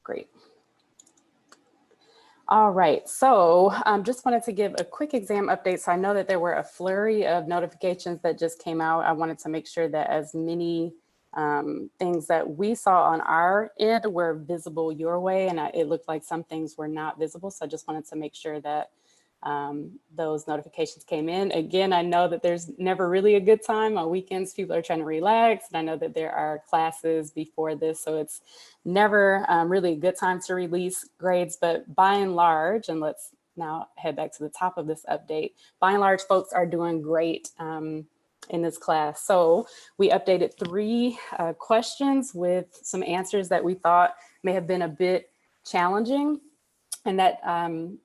Great. All right, so just wanted to give a quick exam update. So I know that there were a flurry of notifications that just came out. I wanted to make sure that as many things that we saw on our end were visible your way, and it looked like some things were not visible. So I just wanted to make sure that those notifications came in. Again, I know that there's never really a good time. On weekends, people are trying to relax, and I know that there are classes before this, so it's never really a good time to release grades. But by and large, and let's now head back to the top of this update, by and large, folks are doing great in this class. So we updated 3 questions with some answers that we thought may have been a bit challenging, and that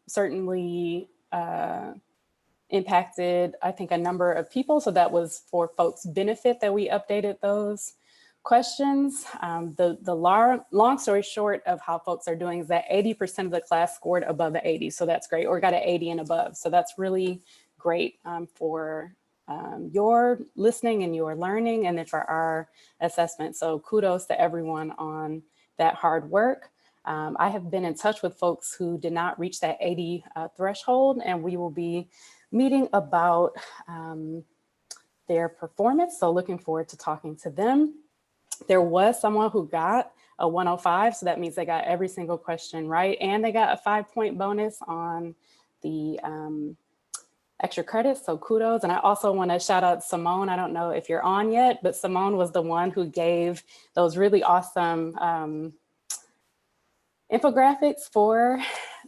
certainly impacted, I think, a number of people. So that was for folks' benefit that we updated those questions. The long story short of how folks are doing is that 80% of the class scored above the 80. So that's great, or got an 80 and above. So that's really great for your listening and your learning, and then for our assessment. So kudos to everyone on that hard work. I have been in touch with folks who did not reach that 80 threshold, and we will be meeting about their performance. So looking forward to talking to them. There was someone who got a 105, so that means they got every single question right, and they got a 5-point bonus on the extra credits, so kudos. And I also want to shout out Simone. I don't know if you're on yet, but Simone was the one who gave those really awesome infographics for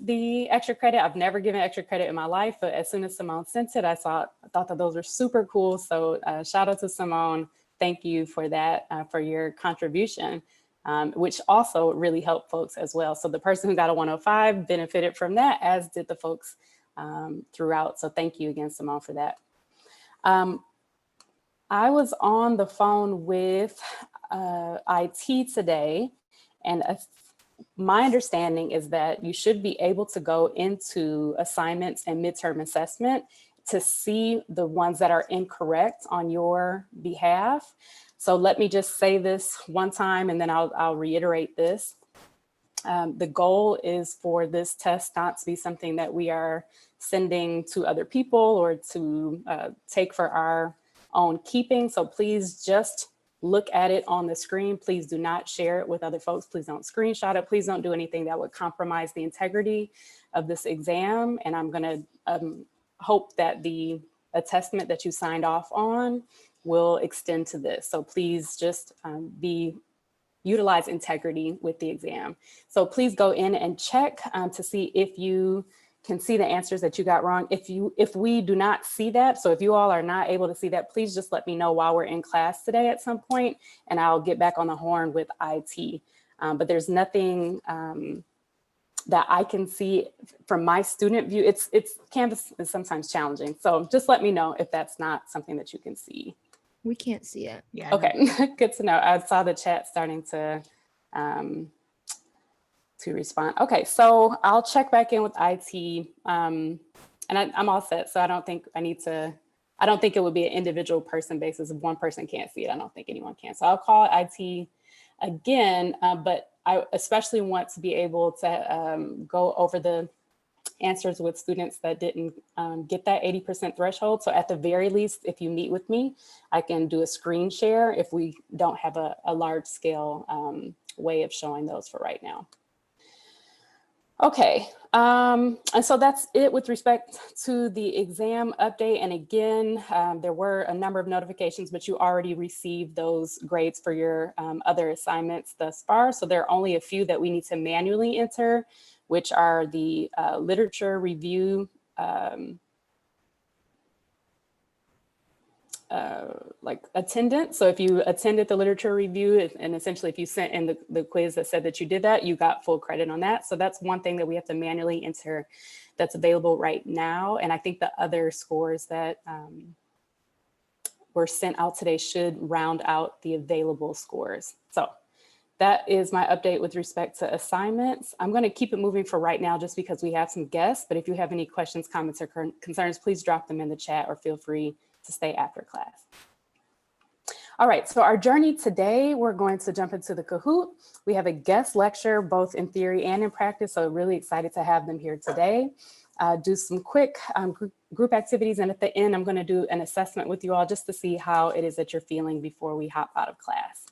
the extra credit. I've never given extra credit in my life, but as soon as Simone sent it, I thought that those were super cool. So shout out to Simone. Thank you for that, for your contribution, which also really helped folks as well. So the person who got a 105 benefited from that, as did the folks throughout. So thank you again, Simone, for that. I was on the phone with IT today, and my understanding is that you should be able to go into assignments and midterm assessment to see the ones that are incorrect on your behalf. So let me just say this one time, and then I'll reiterate this. The goal is for this test not to be something that we are sending to other people or to take for our own keeping. So please just look at it on the screen. Please do not share it with other folks. Please don't screenshot it. Please don't do anything that would compromise the integrity of this exam. And I'm going to hope that the attestment that you signed off on will extend to this. So please just utilize integrity with the exam. So please go in and check to see if you can see the answers that you got wrong. If we do not see that, so if you all are not able to see that, please just let me know while we're in class today at some point, and I'll get back on the horn with IT. But there's nothing that I can see from my student view. It's Canvas is sometimes challenging. So just let me know if that's not something that you can see. We can't see it. Yeah. Okay, good to know. I saw the chat starting to respond. Okay, so I'll check back in with IT, and I'm all set. So I don't think it would be an individual person basis. If one person can't see it, I don't think anyone can. So I'll call IT again, but I especially want to be able to go over the answers with students that didn't get that 80% threshold. So at the very least, if you meet with me, I can do a screen share if we don't have a large scale way of showing those for right now. Okay, and so that's it with respect to the exam update. And again, there were a number of notifications, but you already received those grades for your other assignments thus far. So there are only a few that we need to manually enter, which are the literature review, like attendance. So if you attended the literature review, and essentially if you sent in the quiz that said that you did that, you got full credit on that. So that's one thing that we have to manually enter that's available right now. And I think the other scores that were sent out today should round out the available scores. So that is my update with respect to assignments. I'm going to keep it moving for right now just because we have some guests, but if you have any questions, comments, or concerns, please drop them in the chat or feel free to stay after class. All right, so our journey today, we're going to jump into the Kahoot. We have a guest lecture, both in theory and in practice, so really excited to have them here today. Do some quick group activities, and at the end, I'm gonna do an assessment with you all just to see how it is that you're feeling before we hop out of class.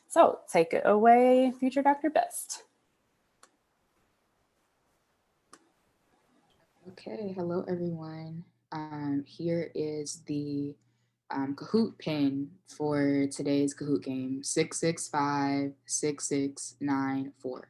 So take it away, future Dr. Best. Okay, hello everyone. Here is the Kahoot pin for today's Kahoot game, 6656694.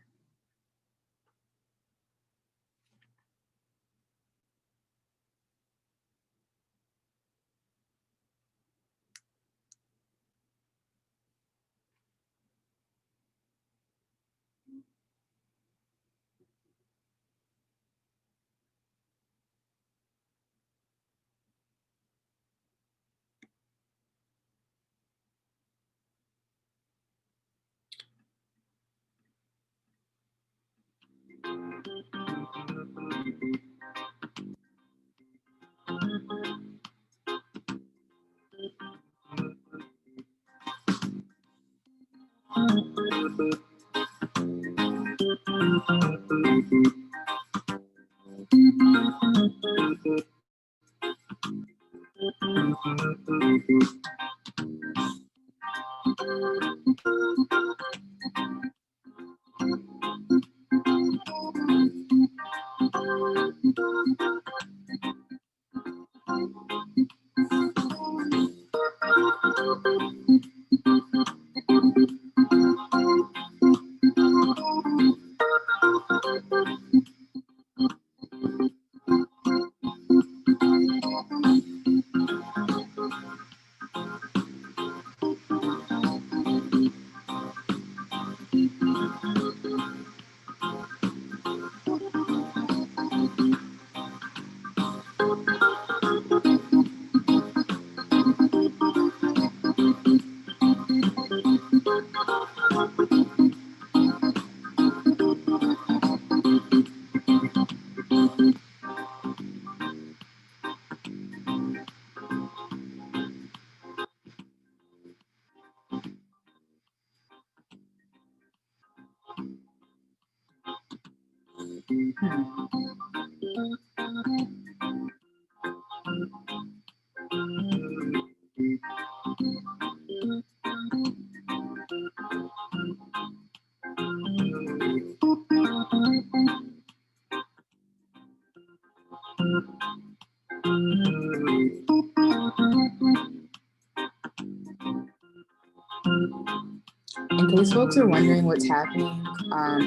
In case folks are wondering what's happening,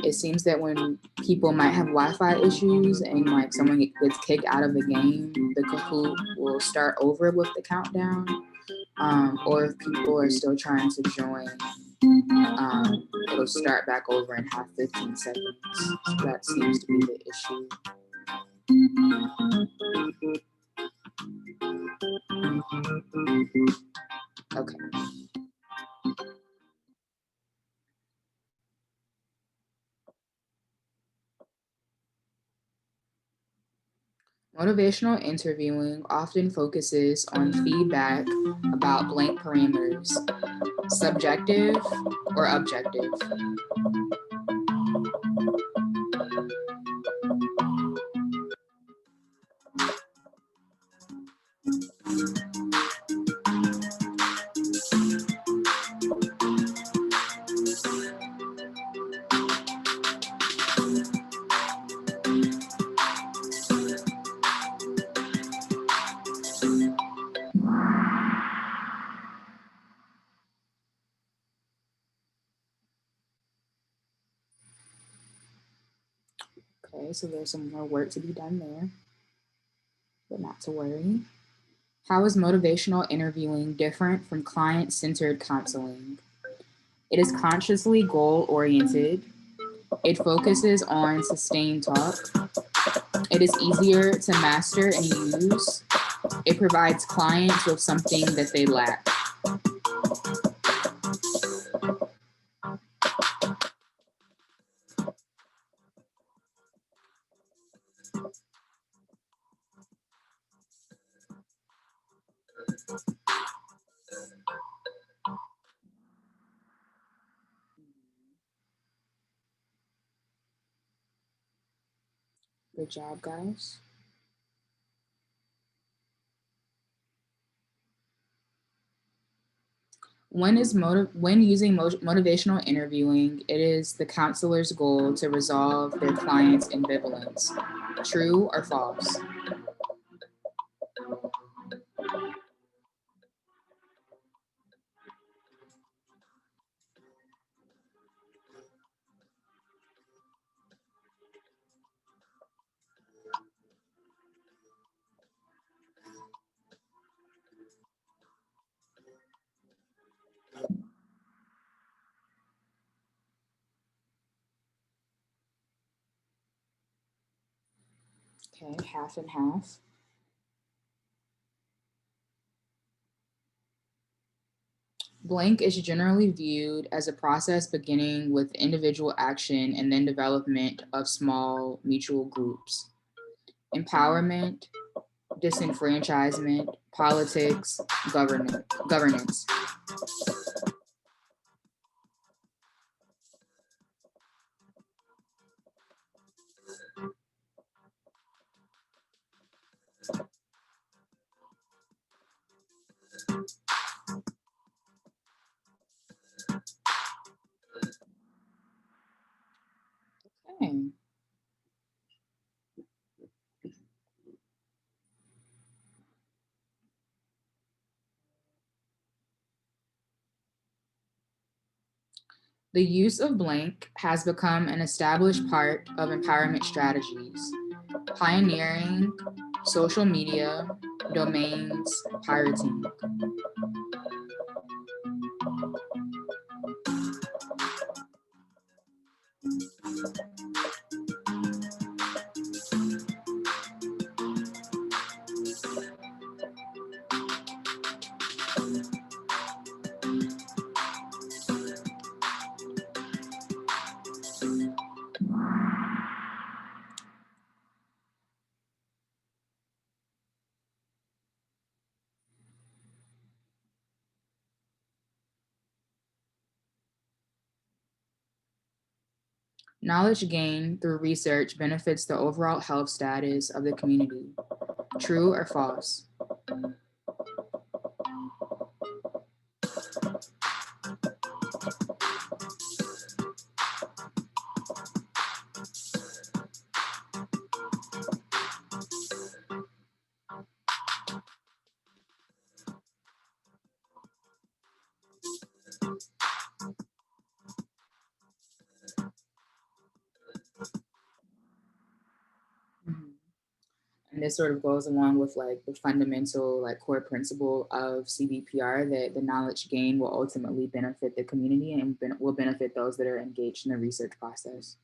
it seems that when people might have Wi-Fi issues and like someone gets kicked out of the game, the Kahoot will start over with the countdown. Or if people are still trying to join, it'll start back over in half 15 seconds. So that seems to be the issue. Okay. Motivational interviewing often focuses on feedback about blank parameters, subjective or objective. Okay, so there's some more work to be done there, but not to worry. How is motivational interviewing different from client-centered counseling? It is consciously goal-oriented. It focuses on sustained talk. It is easier to master and use. It provides clients with something that they lack. Good job, guys. When using motivational interviewing, it is the counselor's goal to resolve their client's ambivalence. True or false? Okay, half and half. Blank is generally viewed as a process beginning with individual action and then development of small mutual groups. Empowerment, disenfranchisement, politics, governance. Okay. The use of blank has become an established part of empowerment strategies, pioneering social media, domains, pirating. Knowledge gained through research benefits the overall health status of the community. True or false? Mhm. And this sort of goes along with like the fundamental, like core principle of CBPR that the knowledge gain will ultimately benefit the community and will benefit those that are engaged in the research process.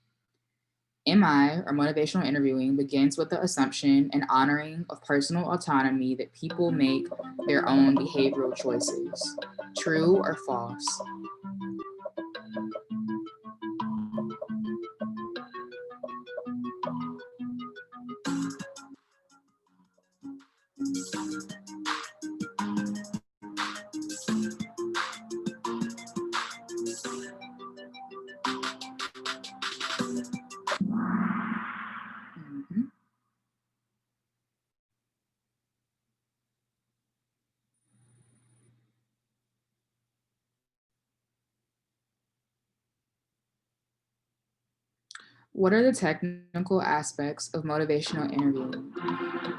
MI, or motivational interviewing, begins with the assumption and honoring of personal autonomy that people make their own behavioral choices. True or false? Mhm. What are the technical aspects of motivational interviewing?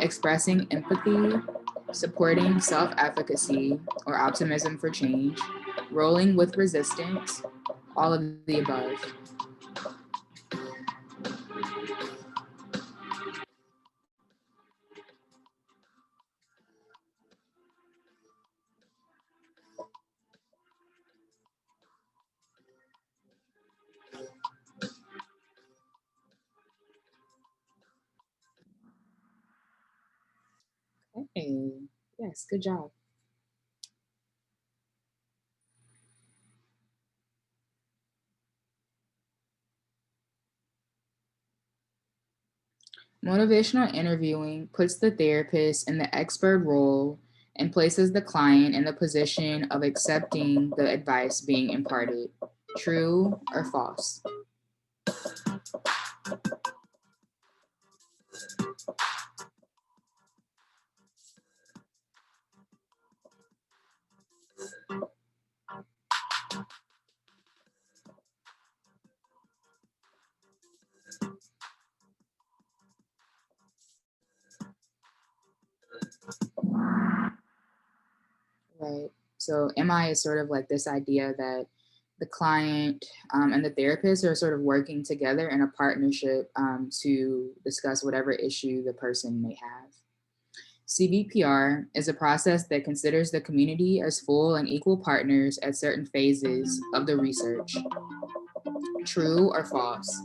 Expressing empathy, supporting self efficacy or optimism for change, rolling with resistance, all of the above. Okay, yes, good job. Motivational interviewing puts the therapist in the expert role and places the client in the position of accepting the advice being imparted. True or false? So MI is sort of like this idea that the client and the therapist are sort of working together in a partnership to discuss whatever issue the person may have. CBPR is a process that considers the community as full and equal partners at certain phases of the research. True or false?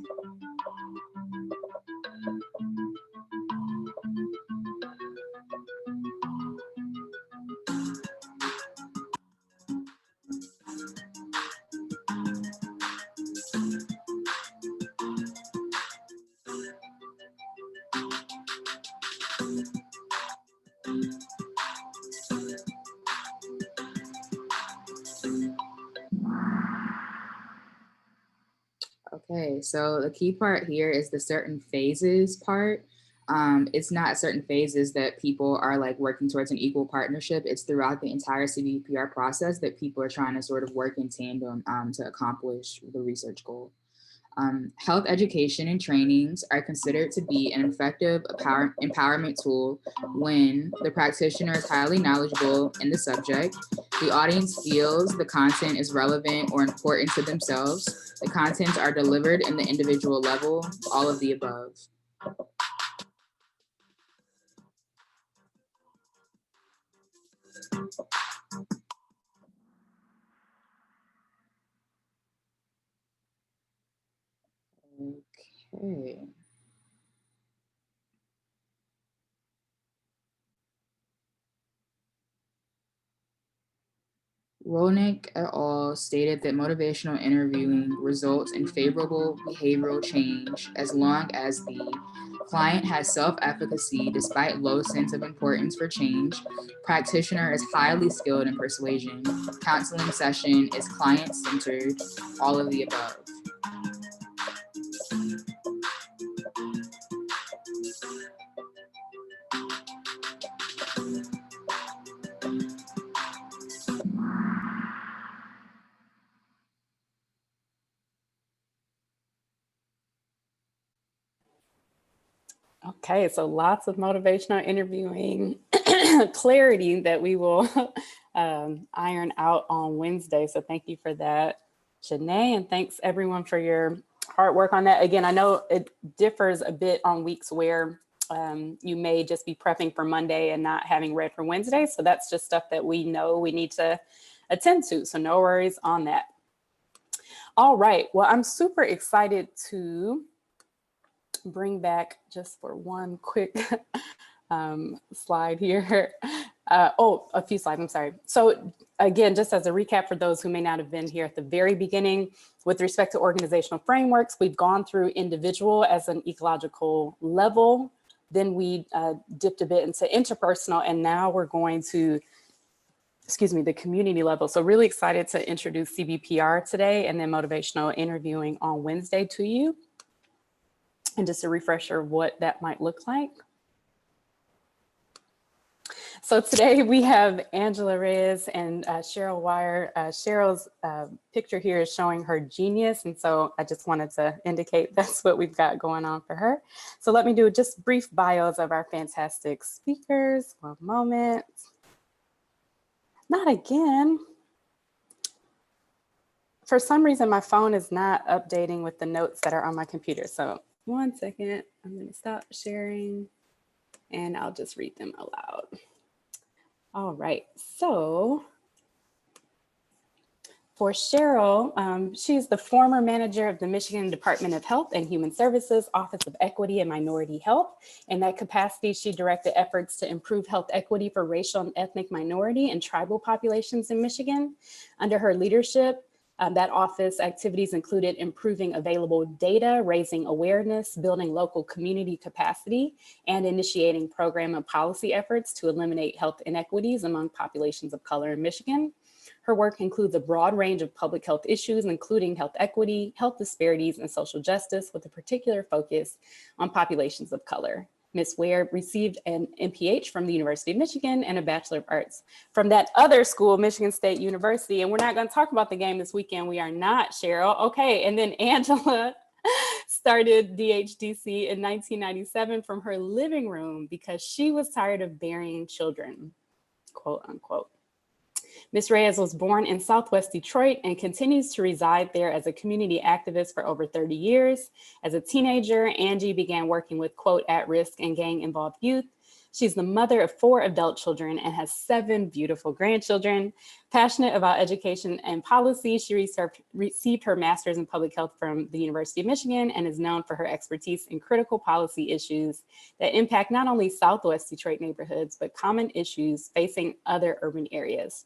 Okay, so the key part here is the certain phases part. It's not certain phases that people are like working towards an equal partnership. It's throughout the entire CBPR process that people are trying to sort of work in tandem to accomplish the research goal. Health education and trainings are considered to be an effective empowerment tool when the practitioner is highly knowledgeable in the subject, the audience feels the content is relevant or important to themselves, the contents are delivered in the individual level, all of the above. Okay. Rolnick et al. Stated that motivational interviewing results in favorable behavioral change as long as the client has self-efficacy despite low sense of importance for change, practitioner is highly skilled in persuasion, counseling session is client-centered, all of the above. Okay, so lots of motivational interviewing clarity that we will iron out on Wednesday. So thank you for that, Janae, and thanks everyone for your hard work on that. Again, I know it differs a bit on weeks where you may just be prepping for Monday and not having read for Wednesday. So that's just stuff that we know we need to attend to. So no worries on that. All right, well, I'm super excited to bring back just for one quick slide here. A few slides, I'm sorry. So again, just as a recap for those who may not have been here at the very beginning, with respect to organizational frameworks, we've gone through individual as an ecological level. Then we dipped a bit into interpersonal, and now we're going to, the community level. So really excited to introduce CBPR today and then motivational interviewing on Wednesday to you. And just a refresher of what that might look like. So today we have Angela Reyes and Cheryl Wire. Cheryl's picture here is showing her genius. And so I just wanted to indicate that's what we've got going on for her. So let me do just brief bios of our fantastic speakers. One moment. Not again. For some reason, my phone is not updating with the notes that are on my computer. So 1 second, I'm going to stop sharing and I'll just read them aloud. All right, so for Cheryl, she's the former manager of the Michigan Department of Health and Human Services Office of Equity and Minority Health. In that capacity, she directed efforts to improve health equity for racial and ethnic minority and tribal populations in Michigan. Under her leadership, that office activities included improving available data, raising awareness, building local community capacity, and initiating program and policy efforts to eliminate health inequities among populations of color in Michigan. Her work includes a broad range of public health issues, including health equity, health disparities, and social justice, with a particular focus on populations of color. Ms. Ware received an MPH from the University of Michigan and a Bachelor of Arts from that other school, Michigan State University. And we're not going to talk about the game this weekend. We are not, Cheryl. Okay, and then Angela started DHDC in 1997 from her living room because she was tired of burying children, quote unquote. Ms. Reyes was born in Southwest Detroit and continues to reside there as a community activist for over 30 years. As a teenager, Angie began working with, quote, at-risk and gang-involved youth. She's the mother of 4 adult children and has 7 beautiful grandchildren. Passionate about education and policy, she received her master's in public health from the University of Michigan and is known for her expertise in critical policy issues that impact not only Southwest Detroit neighborhoods, but common issues facing other urban areas.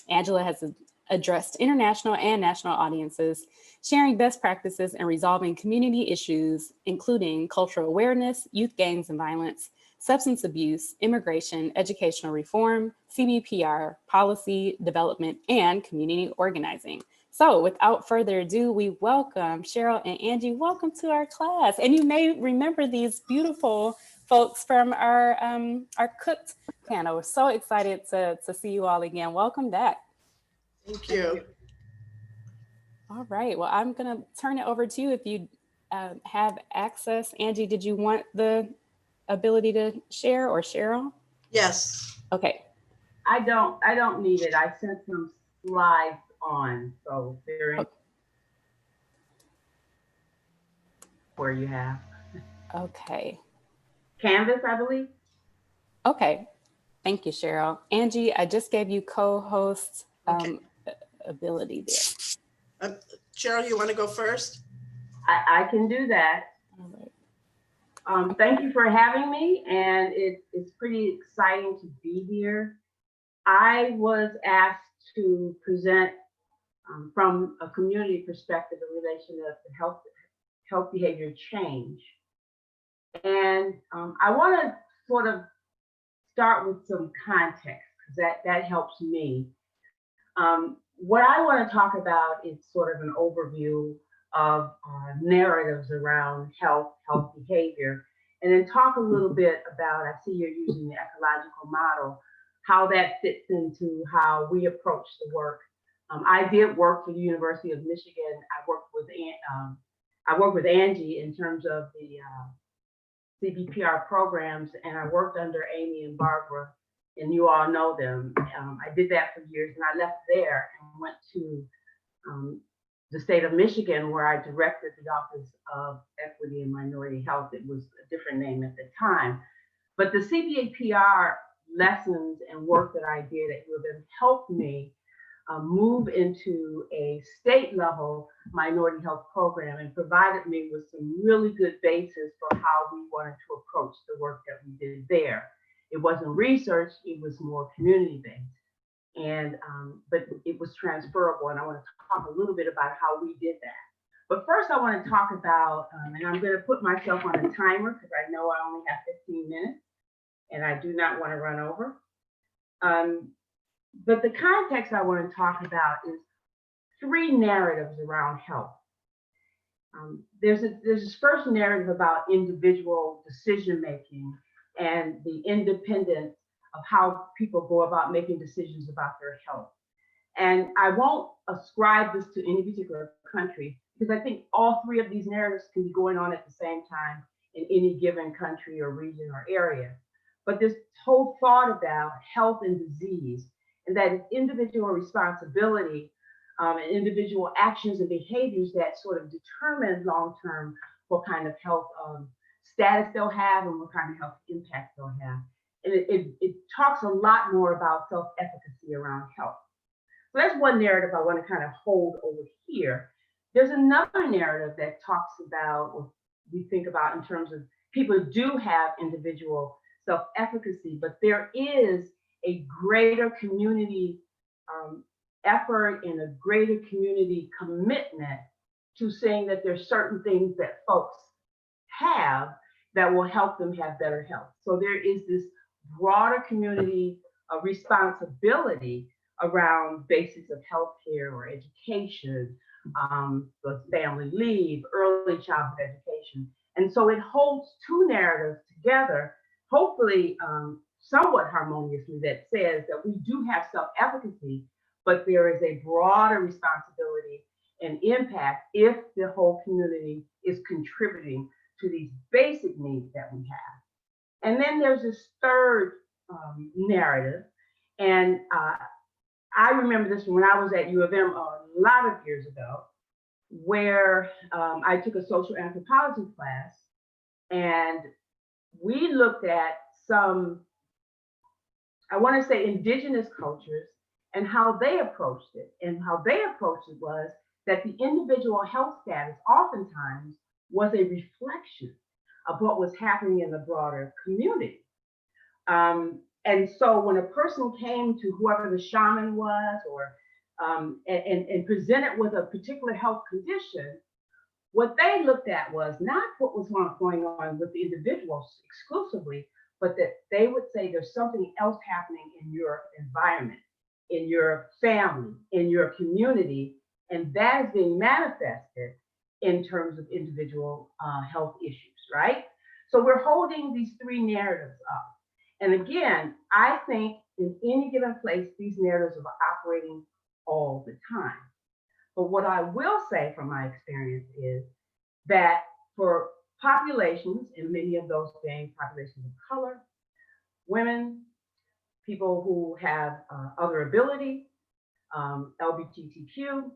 Angela has addressed international and national audiences, sharing best practices in resolving community issues, including cultural awareness, youth gangs and violence, substance abuse, immigration, educational reform, CBPR, policy development, and community organizing. So without further ado, we welcome Cheryl and Angie. Welcome to our class. And you may remember these beautiful folks from our Cooked panel. We're so excited to see you all again. Welcome back. Thank you. All right, well, I'm gonna turn it over to you if you have access. Angie, did you want the ability to share, or Cheryl? Yes. Okay. I don't need it. I sent some slides on, so they're in where you have. Okay. Canvas, I believe. Okay. Thank you, Cheryl. Angie, I just gave you co-host ability there. Cheryl, you want to go first? I can do that. All right. Thank you for having me, and it's pretty exciting to be here. I was asked to present from a community perspective in relation to health behavior change. And I want to sort of start with some context, because that helps me. What I want to talk about is sort of an overview of narratives around health behavior, and then talk a little bit about, I see you're using the ecological model, how that fits into how we approach the work. I did work for the University of Michigan. I worked with Angie in terms of the CBPR programs, and I worked under Amy and Barbara, and you all know them. I did that for years, and I left there and went to the state of Michigan, where I directed the Office of Equity and Minority Health. It was a different name at the time. But the CBPR lessons and work that I did at U of M helped me move into a state level minority health program, and provided me with some really good basis for how we wanted to approach the work that we did there. It wasn't research, it was more community based. And but it was transferable, and I want to talk a little bit about how we did that. But first I want to talk about, and I'm going to put myself on a timer because I know I only have 15 minutes and I do not want to run over. But the context I want to talk about is 3 narratives around health. There's this first narrative about individual decision making and the independence of how people go about making decisions about their health. And I won't ascribe this to any particular country, because I think all 3 of these narratives can be going on at the same time in any given country or region or area. But this whole thought about health and disease, and that it's individual responsibility and individual actions and behaviors that sort of determine long-term what kind of health status they'll have and what kind of health impact they'll have. And it talks a lot more about self-efficacy around health. So that's one narrative I want to kind of hold over here. There's another narrative that talks about, or we think about in terms of people do have individual self-efficacy, but there is a greater community effort and a greater community commitment to saying that there's certain things that folks have that will help them have better health. So there is this broader community responsibility around basics of healthcare or education, the family leave, early childhood education. And so it holds 2 narratives together, hopefully somewhat harmoniously, that says that we do have self-efficacy, but there is a broader responsibility and impact if the whole community is contributing to these basic needs that we have. And then there's this third narrative, and I remember this when I was at U of M a lot of years ago, where I took a social anthropology class, and we looked at some, I want to say, indigenous cultures and how they approached it. And how they approached it was that the individual health status oftentimes was a reflection of what was happening in the broader community. And so when a person came to whoever the shaman was, or and presented with a particular health condition, what they looked at was not what was going on with the individuals exclusively, but that they would say there's something else happening in your environment, in your family, in your community, and that is being manifested in terms of individual health issues, right? So we're holding these three narratives up. And again, I think in any given place, these narratives are operating all the time. But what I will say from my experience is that for populations, and many of those being populations of color, women, people who have other ability, LGBTQ,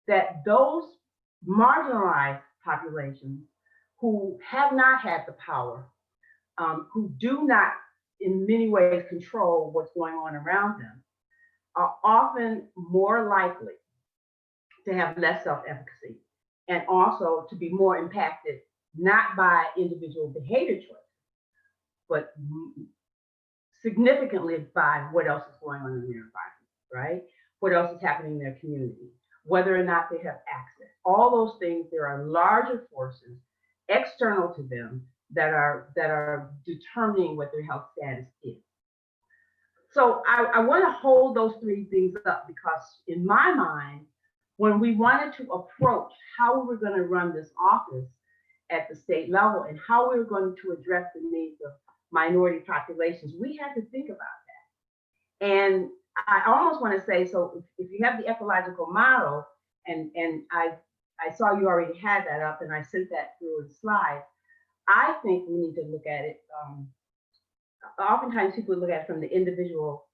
that those marginalized populations who have not had the power, who do not in many ways control what's going on around them, are often more likely to have less self-efficacy, and also to be more impacted, not by individual behavior choices, but significantly by what else is going on in their environment, right? What else is happening in their community, whether or not they have access. All those things, there are larger forces external to them that are determining what their health status is. So I want to hold those three things up, because in my mind, when we wanted to approach how we were going to run this office at the state level and how we were going to address the needs of minority populations, we had to think about that. And I almost want to say, so if you have the ecological model, and I saw you already had that up, and I sent that through a slide, I think we need to look at it. Oftentimes people look at it from the individual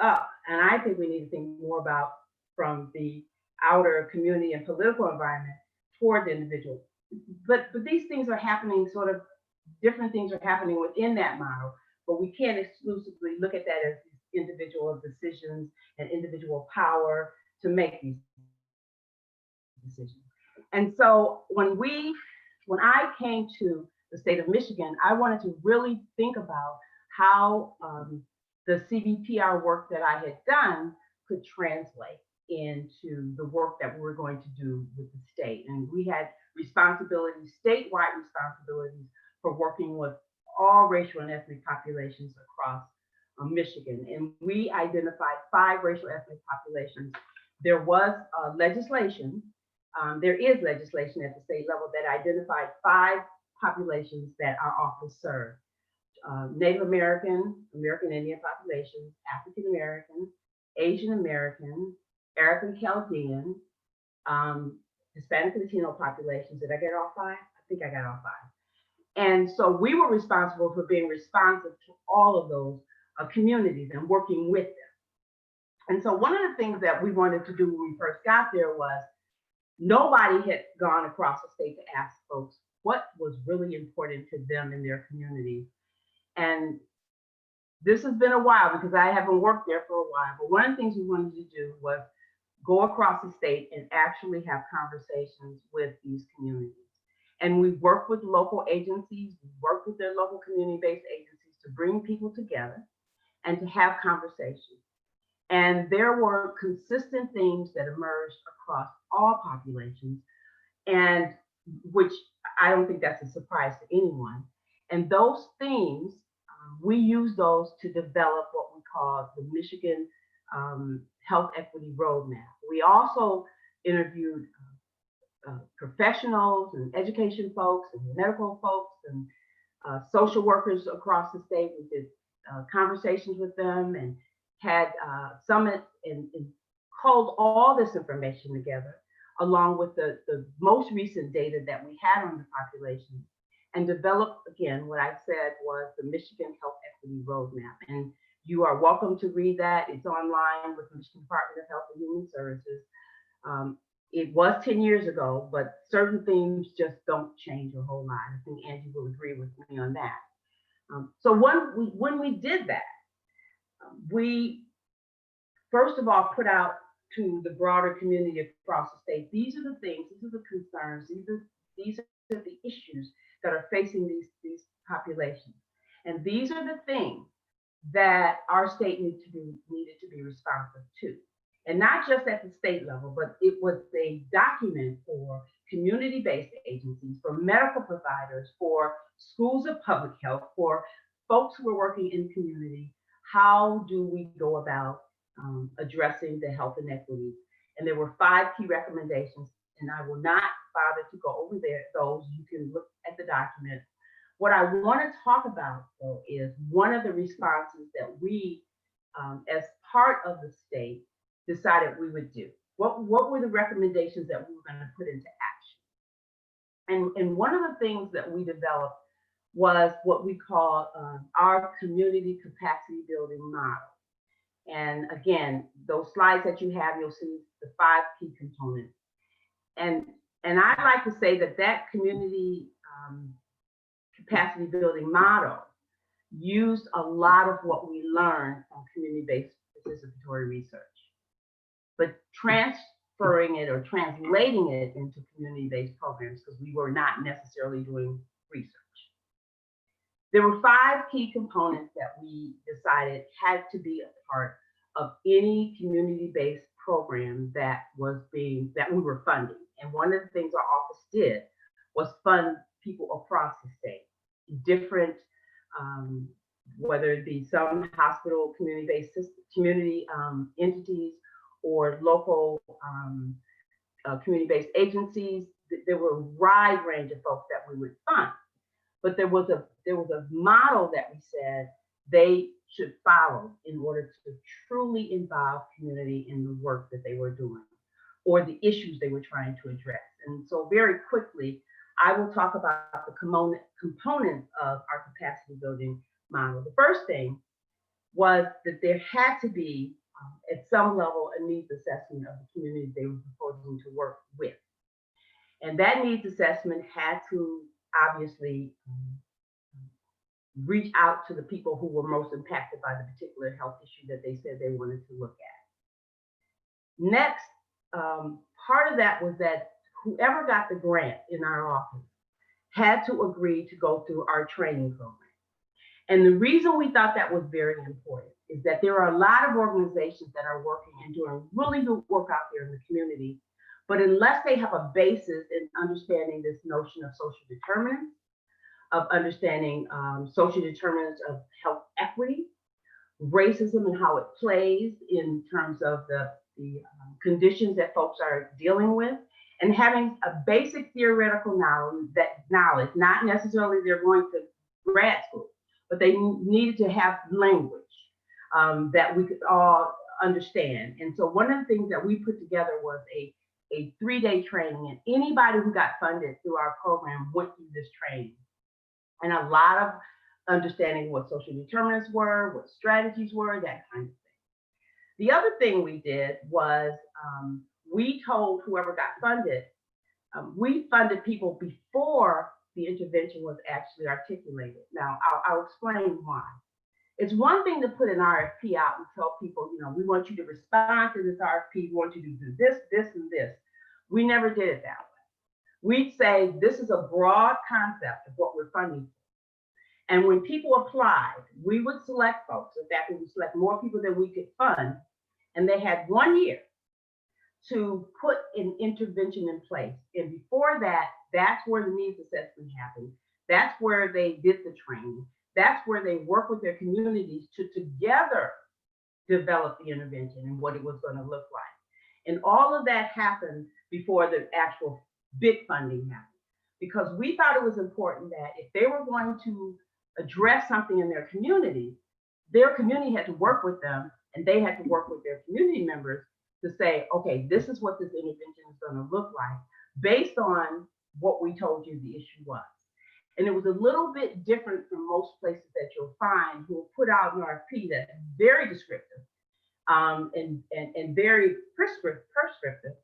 up, and I think we need to think more about from the outer community and political environment toward the individual. But these things are happening, sort of different things are happening within that model, but we can't exclusively look at that as individual decisions and individual power to make these decisions. And so when I came to the state of Michigan, I wanted to really think about how the CBPR work that I had done could translate into the work that we were going to do with the state. And we had responsibilities, statewide responsibilities, for working with all racial and ethnic populations across Michigan. And we identified 5 racial ethnic populations. There was legislation, there is legislation at the state level that identified 5 populations that our office served. Native American, American Indian populations, African American, Asian American, Arab and Chaldean, Hispanic and Latino populations. Did I get all 5? I think I got all 5. And so we were responsible for being responsive to all of those communities and working with them. And so one of the things that we wanted to do when we first got there was, nobody had gone across the state to ask folks what was really important to them in their community. And this has been a while, because I haven't worked there for a while, but one of the things we wanted to do was go across the state and actually have conversations with these communities. And we work with local agencies, we work with their local community-based agencies to bring people together and to have conversations. And there were consistent themes that emerged across all populations, and which I don't think that's a surprise to anyone. And those themes, we use those to develop what we call the Michigan Health Equity Roadmap. We also interviewed professionals and education folks and medical folks and social workers across the state. We did conversations with them and had summits and culled all this information together, along with the most recent data that we had on the population, and developed, again, what I said was the Michigan Health Equity Roadmap. And You are welcome to read that. It's online with the Michigan Department of Health and Human Services. It was 10 years ago, but certain things just don't change a whole lot. I think Angie will agree with me on that. So when we did that, we first of all put out to the broader community across the state, these are the things, these are the concerns, these are the issues that are facing these populations. And these are the things that our state needed to be responsive to. And not just at the state level, but it was a document for community-based agencies, for medical providers, for schools of public health, for folks who are working in community. How do we go about addressing the health inequities? And there were 5 key recommendations, and I will not bother to go over those. You can look at the document. What I want to talk about, though, is one of the responses that we, as part of the state, decided we would do. What were the recommendations that we were going to put into action? And one of the things that we developed was what we call our community capacity building model. And again, those slides that you have, you'll see the 5 key components. And I like to say that community capacity building model used a lot of what we learned from community-based participatory research, but transferring it or translating it into community-based programs, because we were not necessarily doing research. There were 5 key components that we decided had to be a part of any community-based program that we were funding. And one of the things our office did was fund people across the state, different, whether it be some hospital community-based community entities or local community-based agencies. There were a wide range of folks that we would fund, but there was a model that we said they should follow in order to truly involve community in the work that they were doing or the issues they were trying to address. And so very quickly, I will talk about the components of our capacity building model. The first thing was that there had to be, at some level, a needs assessment of the community they were proposing to work with. And that needs assessment had to obviously reach out to the people who were most impacted by the particular health issue that they said they wanted to look at. Next, part of that was that whoever got the grant in our office had to agree to go through our training program. And the reason we thought that was very important is that there are a lot of organizations that are working and doing really good work out there in the community, but unless they have a basis in understanding this notion of social determinants, of understanding social determinants of health equity, racism and how it plays in terms of the conditions that folks are dealing with, and having a basic theoretical knowledge, not necessarily they're going to grad school, but they needed to have language that we could all understand. And so one of the things that we put together was a 3-day training, and anybody who got funded through our program went through this training. And a lot of understanding what social determinants were, what strategies were, that kind of thing. The other thing we did was we told whoever got funded, we funded people before the intervention was actually articulated. Now, I'll explain why. It's one thing to put an RFP out and tell people, we want you to respond to this RFP, we want you to do this, this, and this. We never did it that way. We'd say, this is a broad concept of what we're funding. And when people applied, we would select folks. In fact, we would select more people than we could fund. And they had 1 year to put an intervention in place. And before that, that's where the needs assessment happened. That's where they did the training. That's where they work with their communities to together develop the intervention and what it was going to look like. And all of that happened before the actual big funding happened. Because we thought it was important that if they were going to address something in their community had to work with them, and they had to work with their community members to say, okay, this is what this intervention is going to look like based on what we told you the issue was. And it was a little bit different from most places that you'll find who will put out an RFP that's very descriptive and very prescriptive.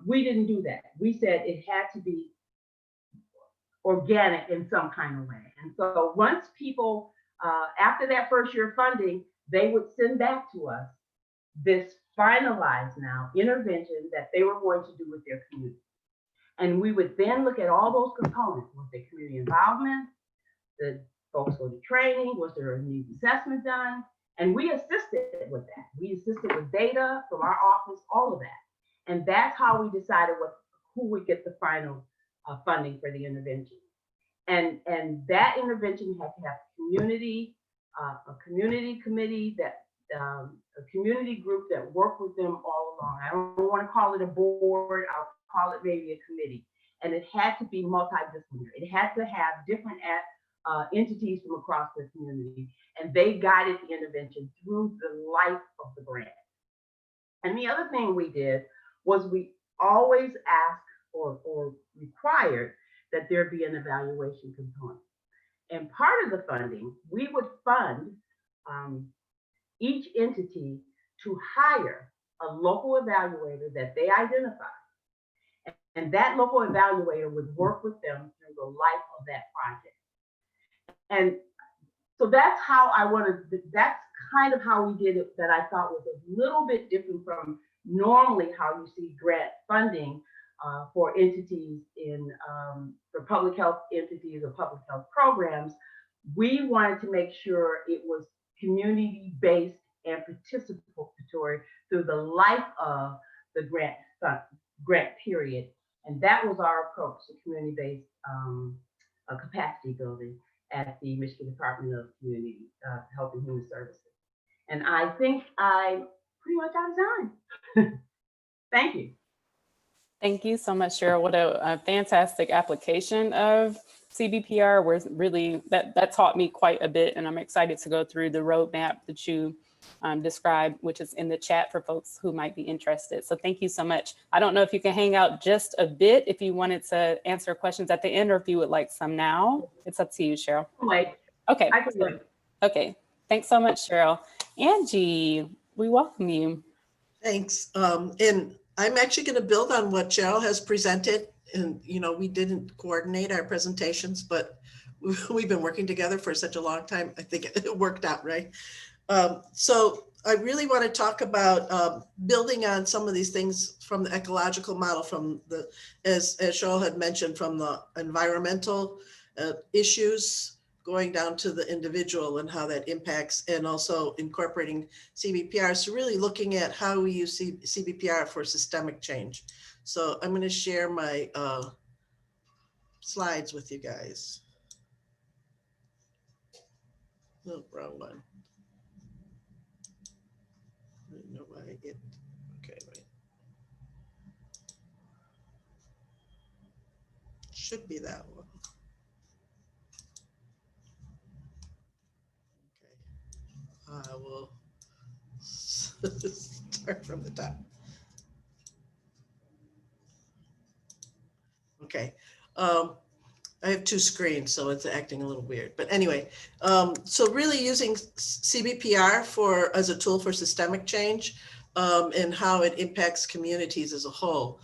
We didn't do that. We said it had to be organic in some kind of way. And so once people, after that first year of funding, they would send back to us this finalized now intervention that they were going to do with their community. And we would then look at all those components. Was there community involvement? Did folks go to training? Was there a needs assessment done? And we assisted with that. We assisted with data from our office, all of that. And that's how we decided who would get the final funding for the intervention. And that intervention had to have a community committee that a community group that worked with them all along. I don't want to call it a board. I'll call it maybe a committee. And it had to be multidisciplinary. It had to have different entities from across the community, and they guided the intervention through the life of the grant. And the other thing we did was we always asked or required that there be an evaluation component. And part of the funding, we would fund each entity to hire a local evaluator that they identify. And that local evaluator would work with them through the life of that project. And so that's how that's kind of how we did it, that I thought was a little bit different from normally how you see grant funding for entities for public health entities or public health programs. We wanted to make sure it was community-based and participatory through the life of the grant period. And that was our approach to community-based capacity building at the Michigan Department of Community Health and Human Services. And I think I pretty much out of time. Thank you. Thank you so much, Cheryl. What a fantastic application of CBPR. Where really that taught me quite a bit, and I'm excited to go through the roadmap that you described, which is in the chat for folks who might be interested. So thank you so much. I don't know if you can hang out just a bit if you wanted to answer questions at the end, or if you would like some now. It's up to you, Cheryl. Wait. Okay. I can wait. Okay. Thanks so much, Cheryl. Angie, we welcome you. Thanks. And I'm actually going to build on what Cheryl has presented. And, we didn't coordinate our presentations, but we've been working together for such a long time. I think it worked out, right? So I really want to talk about building on some of these things from the ecological model, from the, as Cheryl had mentioned, from the environmental issues going down to the individual and how that impacts, and also incorporating CBPR. So really looking at how we use CBPR for systemic change. So I'm going to share my slides with you guys. No, wrong one. I don't know why I get, okay, right. Should be that one. Okay, I will start from the top. Okay, I have two screens, so it's acting a little weird. But anyway, so really using CBPR as a tool for systemic change and how it impacts communities as a whole.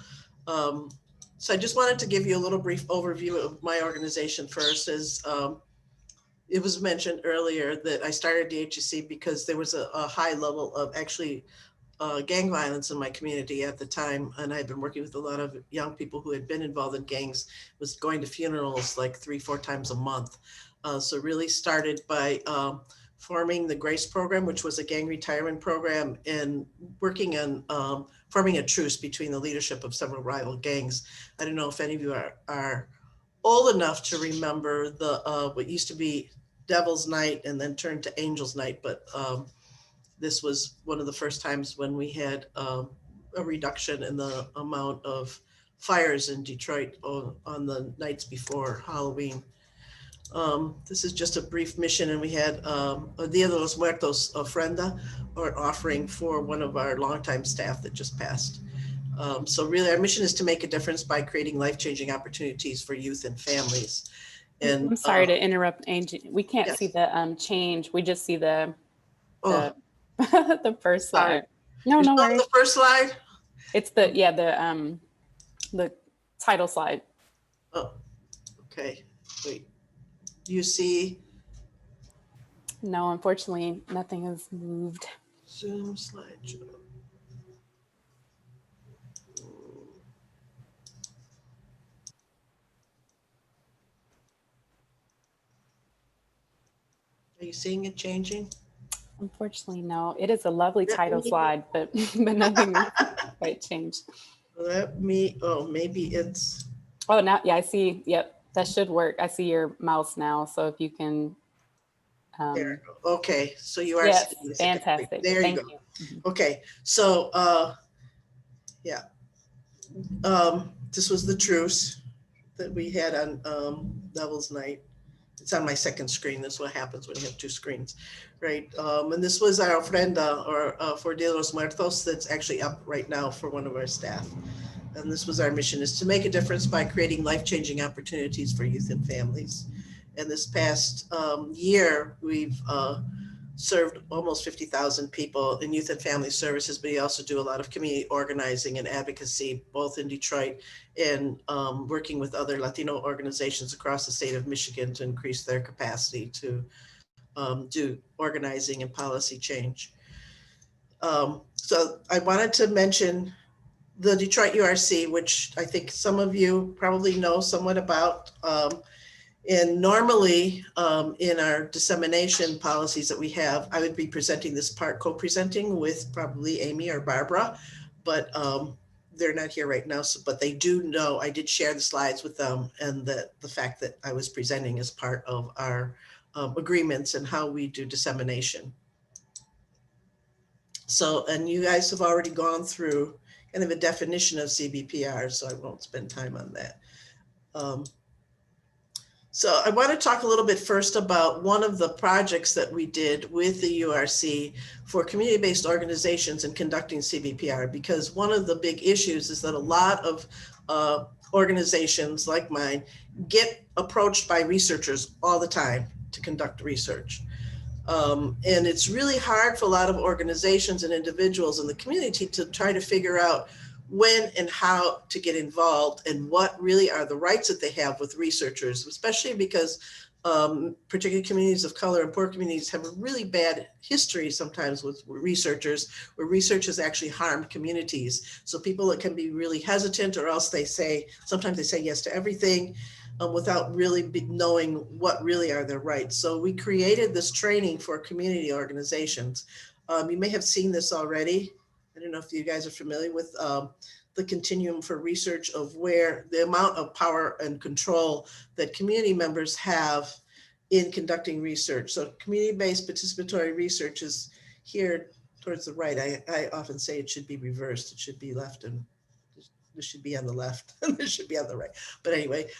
So I just wanted to give you a little brief overview of my organization first. As it was mentioned earlier that I started DHEC because there was a high level of actually gang violence in my community at the time. And I'd been working with a lot of young people who had been involved in gangs, was going to funerals like 3-4 times a month. So really started by forming the GRACE program, which was a gang retirement program, and working on forming a truce between the leadership of several rival gangs. I don't know if any of you are old enough to remember the what used to be Devil's Night and then turned to Angel's Night, but this was one of the first times when we had a reduction in the amount of fires in Detroit on the nights before Halloween. This is just a brief mission, and we had Dia de los Muertos Ofrenda, or offering for one of our longtime staff that just passed. So really our mission is to make a difference by creating life-changing opportunities for youth and families. And I'm sorry to interrupt, Angie. We can't see yes. the change. We just see the Oh, the first sorry. slide. No, You no saw worries. the first slide? It's the title slide. Oh, okay. Wait. You see No, unfortunately, nothing has moved. Zoom slideshow. Are you seeing it changing? Unfortunately, no. It is a lovely Let title me- slide, but but nothing has quite changed. Let me, oh, maybe it's, Oh, now, yeah, I see. Yep, that should work. I see your mouse now. So if you can, there. Okay, so you are yes, seeing this. fantastic. There you Thank go. you. Mhm. Okay, so yeah. This was the truce that we had on Devil's Night. It's on my second screen. That's what happens when you have two screens, right? And this was our ofrenda or for Dia de los Muertos that's actually up right now for one of our staff. And this was our mission, is to make a difference by creating life-changing opportunities for youth and families. And this past year, we've served almost 50,000 people in youth and family services, but we also do a lot of community organizing and advocacy, both in Detroit and working with other Latino organizations across the state of Michigan to increase their capacity to do organizing and policy change. So I wanted to mention the Detroit URC, which I think some of you probably know somewhat about. And normally in our dissemination policies that we have, I would be presenting this part, co-presenting with probably Amy or Barbara, but they're not here right now. So, but they do know, I did share the slides with them, and the fact that I was presenting as part of our agreements and how we do dissemination. So, and you guys have already gone through kind of a definition of CBPR, so I won't spend time on that. So I want to talk a little bit first about one of the projects that we did with the URC for community-based organizations in conducting CBPR, because one of the big issues is that a lot of organizations like mine get approached by researchers all the time to conduct research. And it's really hard for a lot of organizations and individuals in the community to try to figure out when and how to get involved and what really are the rights that they have with researchers, especially because particularly communities of color and poor communities have a really bad history sometimes with researchers, where research has actually harmed communities. So people that can be really hesitant, or else sometimes they say yes to everything without really knowing what really are their rights. So we created this training for community organizations. You may have seen this already. I don't know if you guys are familiar with the continuum for research of where the amount of power and control that community members have in conducting research. So community-based participatory research is here towards the right. I often say it should be reversed. It should be left, and this should be on the left and this should be on the right. But anyway,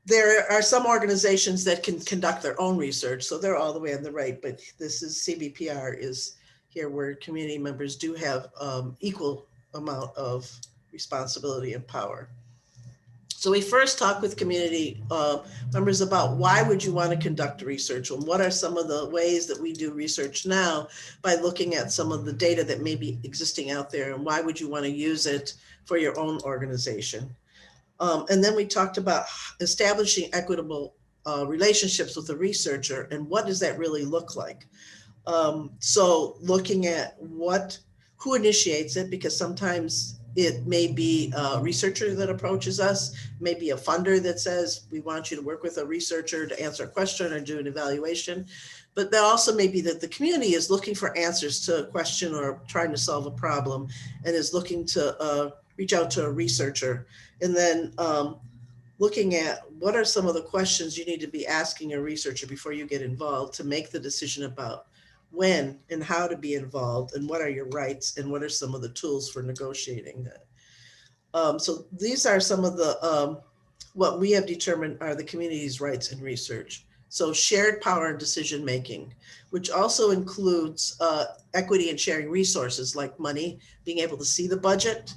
there are some organizations that can conduct their own research. So they're all the way on the right, but this is CBPR is here where community members do have equal amount of responsibility and power. So we first talk with community members about why would you want to conduct research, and what are some of the ways that we do research now by looking at some of the data that may be existing out there, and why would you want to use it for your own organization. And then we talked about establishing equitable relationships with the researcher, and what does that really look like. So looking at who initiates it, because sometimes it may be a researcher that approaches us, maybe a funder that says, we want you to work with a researcher to answer a question or do an evaluation. But that also may be that the community is looking for answers to a question or trying to solve a problem, and is looking to reach out to a researcher. And then looking at what are some of the questions you need to be asking a researcher before you get involved to make the decision about when and how to be involved, and what are your rights, and what are some of the tools for negotiating that. So these are some of the, what we have determined are the community's rights in research. So shared power and decision-making, which also includes equity and sharing resources like money, being able to see the budget,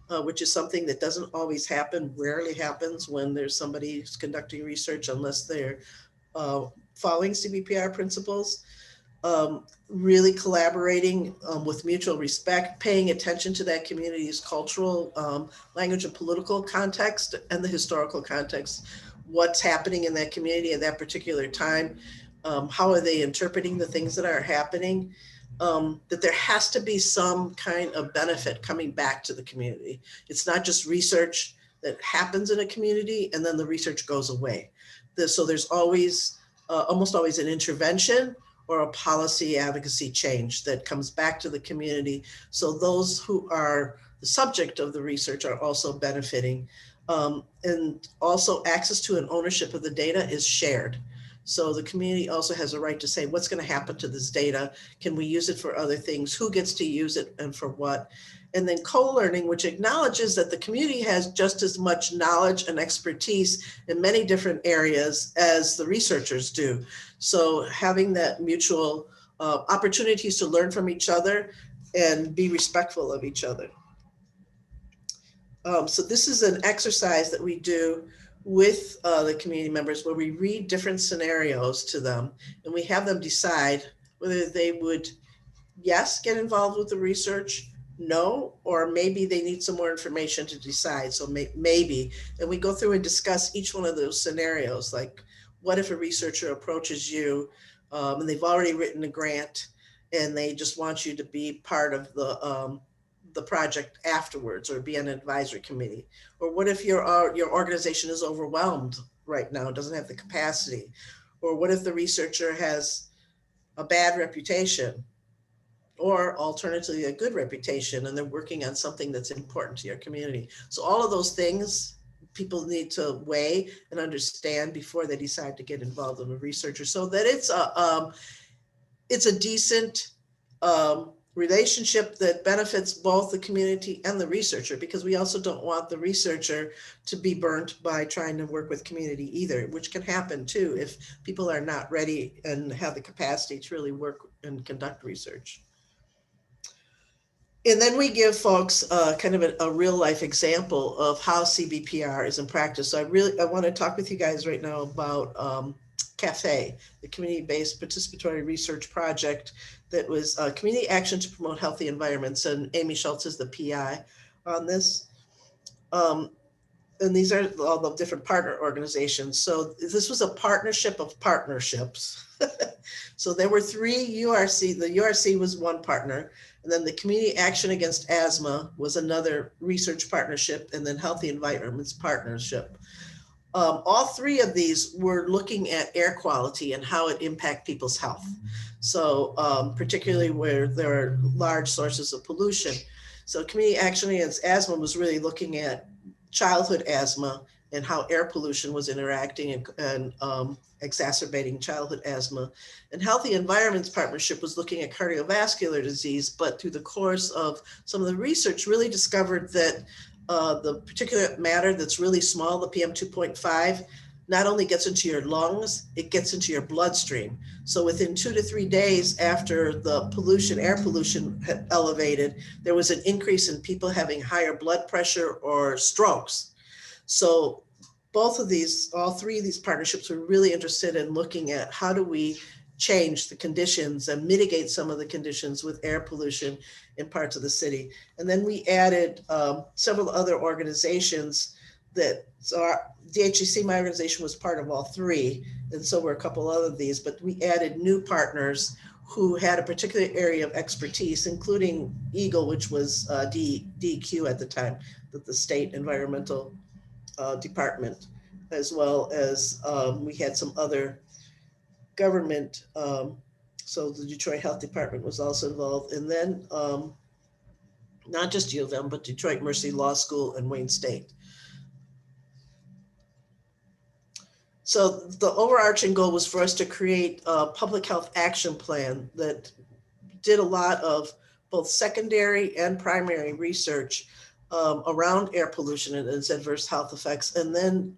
which is something that doesn't always happen, rarely happens when there's somebody who's conducting research unless they're following CBPR principles. Really collaborating with mutual respect, paying attention to that community's cultural, language and political context and the historical context. What's happening in that community at that particular time? How are they interpreting the things that are happening? That there has to be some kind of benefit coming back to the community. It's not just research that happens in a community and then the research goes away. So there's always, almost always an intervention or a policy advocacy change that comes back to the community. So those who are the subject of the research are also benefiting. And also access to and ownership of the data is shared. So the community also has a right to say, what's going to happen to this data? Can we use it for other things? Who gets to use it and for what? And then co-learning, which acknowledges that the community has just as much knowledge and expertise in many different areas as the researchers do. So having that mutual opportunities to learn from each other and be respectful of each other. So this is an exercise that we do with the community members where we read different scenarios to them and we have them decide whether they would, yes, get involved with the research, no, or maybe they need some more information to decide. So maybe, and we go through and discuss each one of those scenarios. Like, what if a researcher approaches you and they've already written a grant and they just want you to be part of the project afterwards or be on an advisory committee? Or what if your organization is overwhelmed right now, doesn't have the capacity? Or what if the researcher has a bad reputation? Or alternatively, a good reputation, and they're working on something that's important to your community. So all of those things people need to weigh and understand before they decide to get involved in a researcher, so that it's a decent relationship that benefits both the community and the researcher, because we also don't want the researcher to be burnt by trying to work with community either, which can happen too if people are not ready and have the capacity to really work and conduct research. And then we give folks kind of a real life example of how CBPR is in practice. So I want to talk with you guys right now about CAFE, the community-based participatory research project that was community action to promote healthy environments. And Amy Schultz is the PI on this. And these are all the different partner organizations. So this was a partnership of partnerships. So there were 3 URC. The URC was one partner. And then the Community Action Against Asthma was another research partnership, and then Healthy Environments Partnership. All 3 of these were looking at air quality and how it impacts people's health. So particularly where there are large sources of pollution. So Community Action Against Asthma was really looking at childhood asthma and how air pollution was interacting and exacerbating childhood asthma. And Healthy Environments Partnership was looking at cardiovascular disease, but through the course of some of the research really discovered that the particulate matter that's really small, the PM2.5, not only gets into your lungs, it gets into your bloodstream. So within 2 to 3 days after the pollution, air pollution had elevated, there was an increase in people having higher blood pressure or strokes. So both of these, all 3 of these partnerships were really interested in looking at how do we change the conditions and mitigate some of the conditions with air pollution in parts of the city. And then we added several other organizations that, so our DHEC, my organization, was part of all 3. And so were a couple other of these, but we added new partners who had a particular area of expertise, including EGLE, which was DEQ at the time, the state environmental department, as well as we had some other government. So the Detroit Health Department was also involved. And then not just U of M, but Detroit Mercy Law School and Wayne State. So the overarching goal was for us to create a public health action plan that did a lot of both secondary and primary research around air pollution and its adverse health effects, and then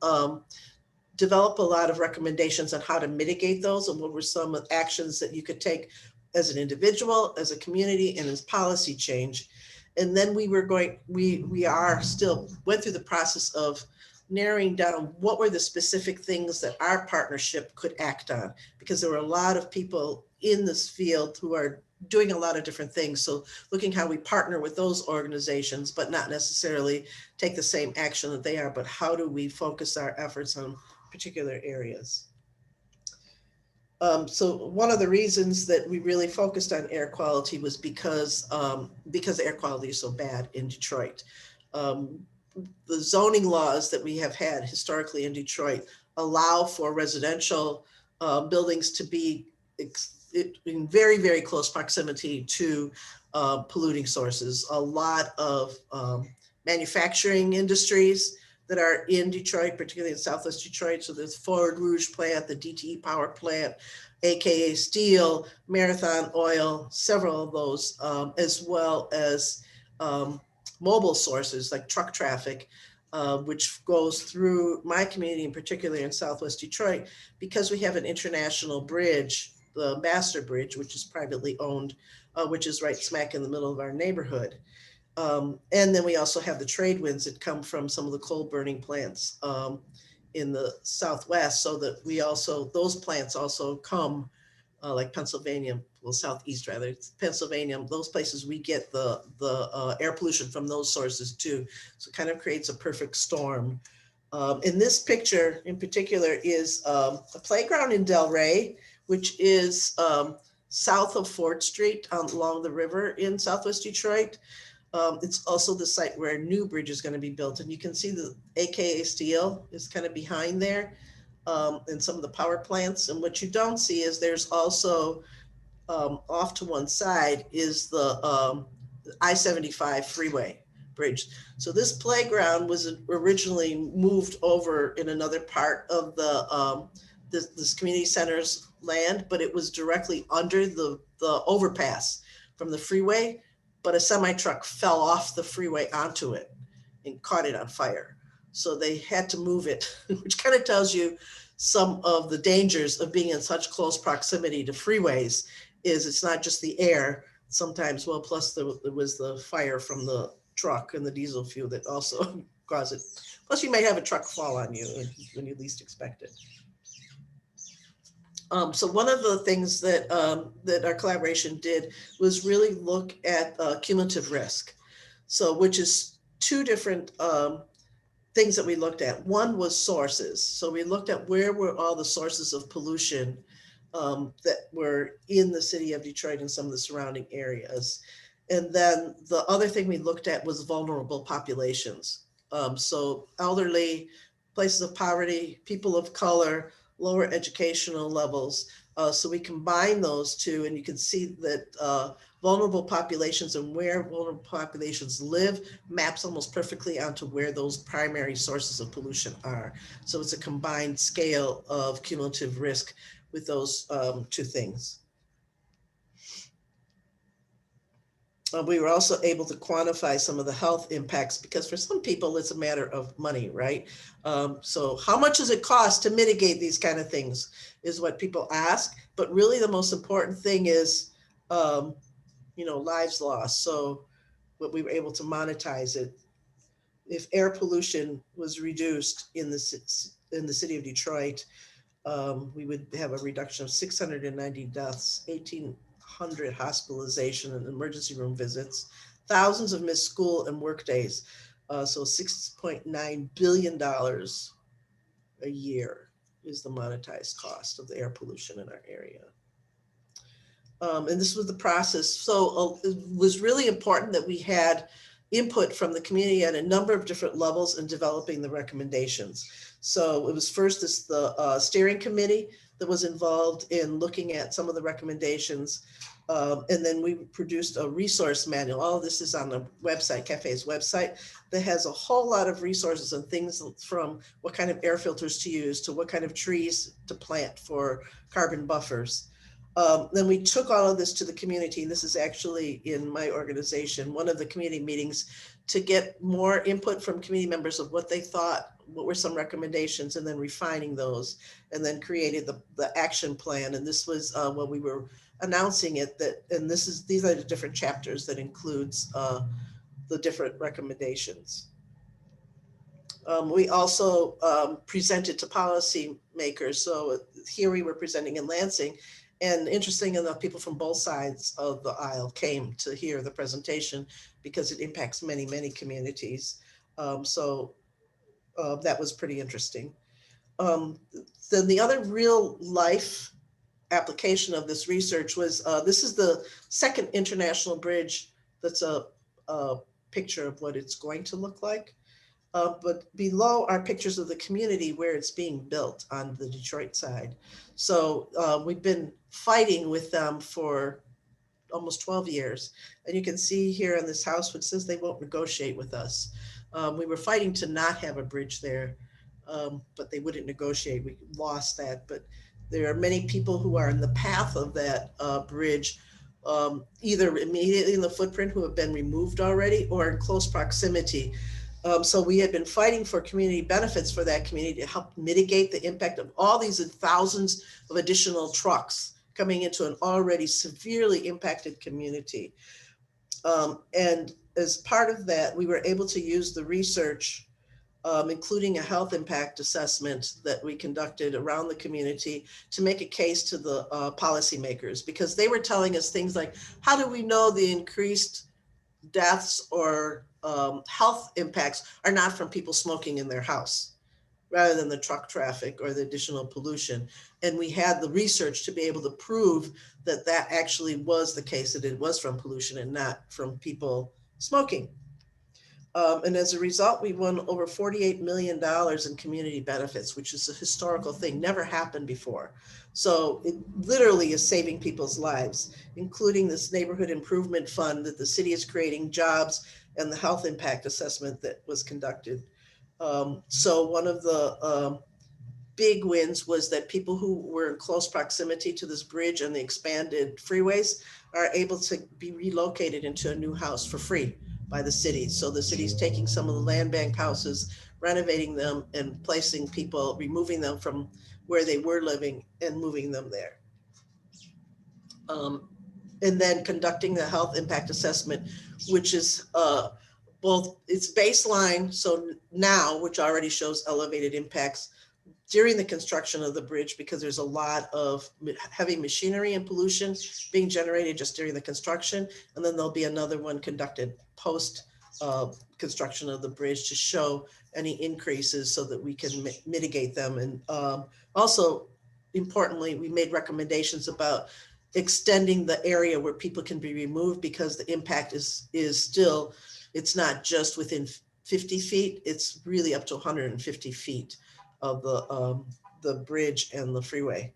develop a lot of recommendations on how to mitigate those and what were some actions that you could take as an individual, as a community, and as policy change. And then we are still went through the process of narrowing down what were the specific things that our partnership could act on, because there were a lot of people in this field who are doing a lot of different things. So looking how we partner with those organizations, but not necessarily take the same action that they are, but how do we focus our efforts on particular areas? So one of the reasons that we really focused on air quality was because air quality is so bad in Detroit. The zoning laws that we have had historically in Detroit allow for residential buildings to be in very, very close proximity to polluting sources. A lot of manufacturing industries that are in Detroit, particularly in Southwest Detroit. So there's Ford Rouge plant, the DTE power plant, AKA Steel, Marathon Oil, several of those, as well as mobile sources like truck traffic, which goes through my community, in particular in Southwest Detroit, because we have an international bridge, the Master Bridge, which is privately owned, which is right smack in the middle of our neighborhood. And then we also have the trade winds that come from some of the coal burning plants in the Southwest, so that those plants also come like Pennsylvania, well, Southeast rather, Pennsylvania, those places we get the air pollution from those sources too. So it kind of creates a perfect storm. In this picture in particular is a playground in Delray, which is south of Fort Street along the river in Southwest Detroit. It's also the site where a new bridge is going to be built. And you can see the AKA Steel is kind of behind there, and some of the power plants. And what you don't see is there's also off to one side is the I-75 freeway bridge. So this playground was originally moved over in another part of this community center's land, but it was directly under the overpass from the freeway. But a semi truck fell off the freeway onto it and caught it on fire. So they had to move it, which kind of tells you some of the dangers of being in such close proximity to freeways. Is it's not just the air sometimes, well, plus there was the fire from the truck and the diesel fuel that also caused it. Plus you might have a truck fall on you when you least expect it. So one of the things that that our collaboration did was really look at cumulative risk. So which is two different things that we looked at. One was sources. So we looked at where were all the sources of pollution that were in the city of Detroit and some of the surrounding areas. And then the other thing we looked at was vulnerable populations. So elderly, places of poverty, people of color, lower educational levels. So we combine those two, and you can see that vulnerable populations and where vulnerable populations live maps almost perfectly onto where those primary sources of pollution are. So it's a combined scale of cumulative risk with those two things. We were also able to quantify some of the health impacts, because for some people it's a matter of money, right? So how much does it cost to mitigate these kind of things is what people ask. But really the most important thing is, lives lost. So what we were able to monetize it. If air pollution was reduced in the city of Detroit, we would have a reduction of 690 deaths, 1,800 hospitalization and emergency room visits, thousands of missed school and work days. So $6.9 billion a year is the monetized cost of the air pollution in our area. And this was the process. So it was really important that we had input from the community at a number of different levels in developing the recommendations. So it was first the steering committee that was involved in looking at some of the recommendations. And then we produced a resource manual. All of this is on the website, CAFE's website, that has a whole lot of resources and things from what kind of air filters to use to what kind of trees to plant for carbon buffers. Then we took all of this to the community. This is actually in my organization, one of the community meetings, to get more input from community members of what they thought, what were some recommendations, and then refining those, and then created the action plan. And this was when we were announcing it, these are the different chapters that includes the different recommendations. We also presented to policymakers. So here we were presenting in Lansing, and interesting enough, people from both sides of the aisle came to hear the presentation because it impacts many, many communities. That was pretty interesting. Then the other real life application of this research was, this is the second international bridge that's a picture of what it's going to look like. But below are pictures of the community where it's being built on the Detroit side. So we've been fighting with them for almost 12 years. And you can see here in this house, which says they won't negotiate with us. We were fighting to not have a bridge there, but they wouldn't negotiate. We lost that. But there are many people who are in the path of that bridge, either immediately in the footprint who have been removed already or in close proximity. So we had been fighting for community benefits for that community to help mitigate the impact of all these thousands of additional trucks coming into an already severely impacted community. And as part of that, we were able to use the research, including a health impact assessment that we conducted around the community to make a case to the policymakers, because they were telling us things like, how do we know the increased deaths or health impacts are not from people smoking in their house, rather than the truck traffic or the additional pollution. And we had the research to be able to prove that that actually was the case, that it was from pollution and not from people smoking. And as a result, we won over $48 million in community benefits, which is a historical thing, never happened before. So it literally is saving people's lives, including this neighborhood improvement fund that the city is creating, jobs, and the health impact assessment that was conducted. So one of the big wins was that people who were in close proximity to this bridge and the expanded freeways are able to be relocated into a new house for free by the city. So the city's taking some of the land bank houses, renovating them and placing people, removing them from where they were living and moving them there. And then conducting the health impact assessment, which is both its baseline, so now, which already shows elevated impacts during the construction of the bridge, because there's a lot of heavy machinery and pollution being generated just during the construction. And then there'll be another one conducted post construction of the bridge to show any increases so that we can mitigate them. And also, importantly, we made recommendations about extending the area where people can be removed, because the impact is still, it's not just within 50 feet, it's really up to 150 feet of the bridge and the freeway.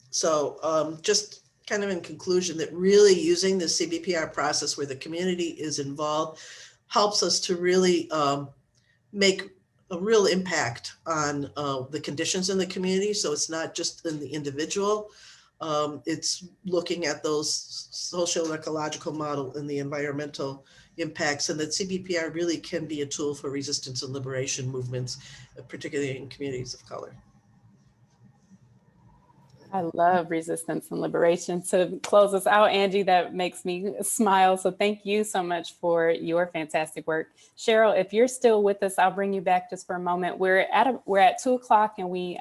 So just kind of in conclusion, that really using the CBPR process where the community is involved helps us to really make a real impact on the conditions in the community. So it's not just in the individual, it's looking at those social and ecological model and the environmental impacts, and that CBPR really can be a tool for resistance and liberation movements, particularly in communities of color. I love resistance and liberation. To close us out, Angie, that makes me smile. So thank you so much for your fantastic work. Cheryl, if you're still with us, I'll bring you back just for a moment. We're at 2 o'clock and we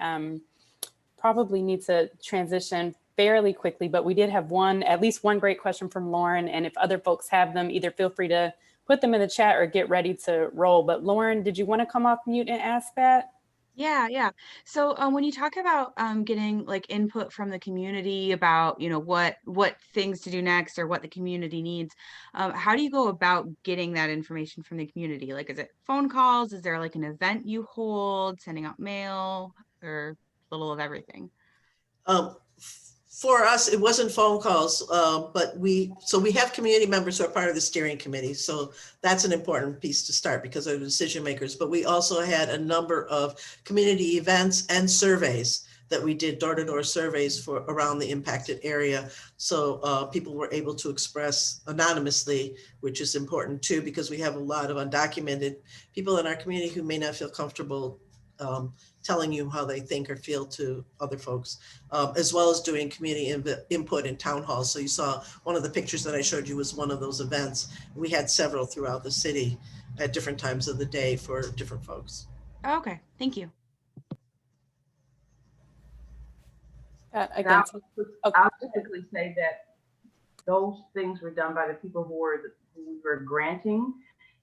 probably need to transition fairly quickly, but we did have at least one great question from Lauren. And if other folks have them, either feel free to put them in the chat or get ready to roll. But Lauren, did you want to come off mute and ask that? Yeah. So when you talk about getting like input from the community about, what things to do next or what the community needs, how do you go about getting that information from the community? Like, is it phone calls? Is there like an event you hold, sending out mail, or a little of everything? For us, it wasn't phone calls, but we have community members who are part of the steering committee. So that's an important piece to start because they're the decision makers. But we also had a number of community events and surveys that we did, door-to-door surveys for around the impacted area. So people were able to express anonymously, which is important too, because we have a lot of undocumented people in our community who may not feel comfortable telling you how they think or feel to other folks, as well as doing community input in town halls. So you saw one of the pictures that I showed you was one of those events. We had several throughout the city at different times of the day for different folks. Okay, thank you. Again, I'll typically say that those things were done by the people who we were granting,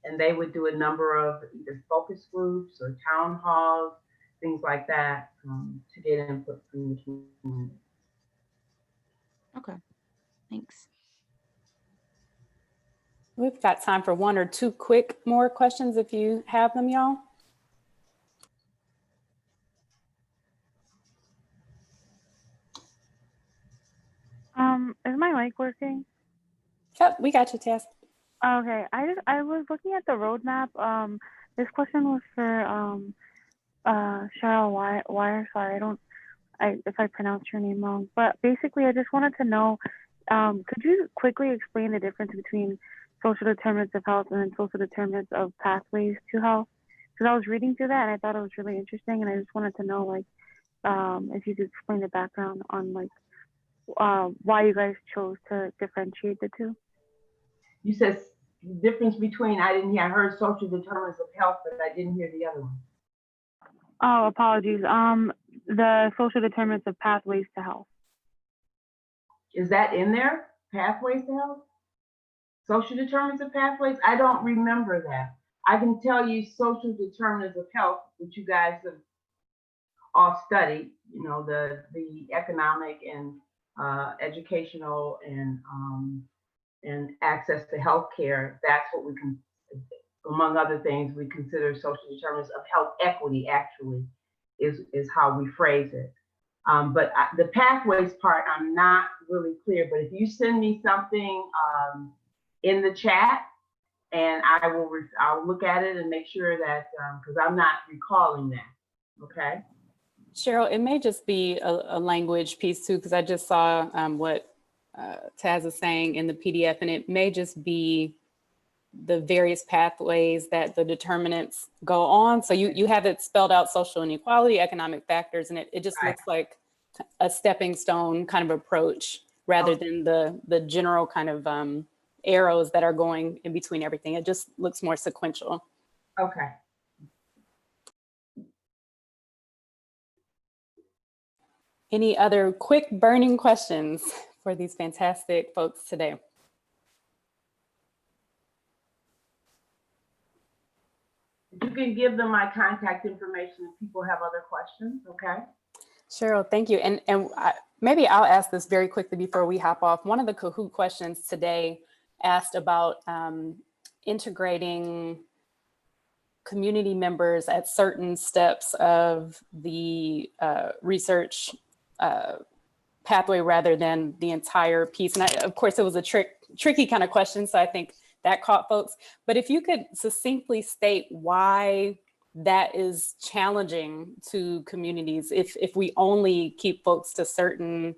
and they would do a number of either focus groups or town halls, things like that, to get input from the community. Okay, thanks. we've got time for one or two quick more questions if you have them, y'all. Is my mic working? Yep, we got you, Tess. Okay, I was looking at the roadmap. This question was for Cheryl Wire. Sorry, if I pronounced your name wrong. But basically, I just wanted to know, could you quickly explain the difference between social determinants of health and social determinants of pathways to health? Because I was reading through that and I thought it was really interesting, and I just wanted to know, like, if you could explain the background on, like, why you guys chose to differentiate the two. You said the difference between, I heard social determinants of health, but I didn't hear the other one. Oh, apologies. The social determinants of pathways to health. Is that in there? Pathways to health? Social determinants of pathways? I don't remember that. I can tell you social determinants of health, which you guys have all studied, you know, the economic and educational and access to healthcare. That's what we can, among other things, we consider social determinants of health equity. Actually, is how we phrase it. But the pathways part, I'm not really clear. But if you send me something in the chat, and I'll look at it and make sure that, because I'm not recalling that. Okay. Cheryl, it may just be a language piece too, because I just saw what Taz is saying in the PDF, and it may just be the various pathways that the determinants go on. So you have it spelled out: social inequality, economic factors, and it just looks like a stepping stone kind of approach rather than the general kind of arrows that are going in between everything. It just looks more sequential. Okay. Any other quick burning questions for these fantastic folks today? You can give them my contact information if people have other questions, okay? Cheryl, thank you. And maybe I'll ask this very quickly before we hop off. One of the Kahoot questions today asked about integrating community members at certain steps of the research pathway rather than the entire piece. And of course, it was a tricky kind of question, so I think that caught folks. But if you could succinctly state why that is challenging to communities, if we only keep folks to certain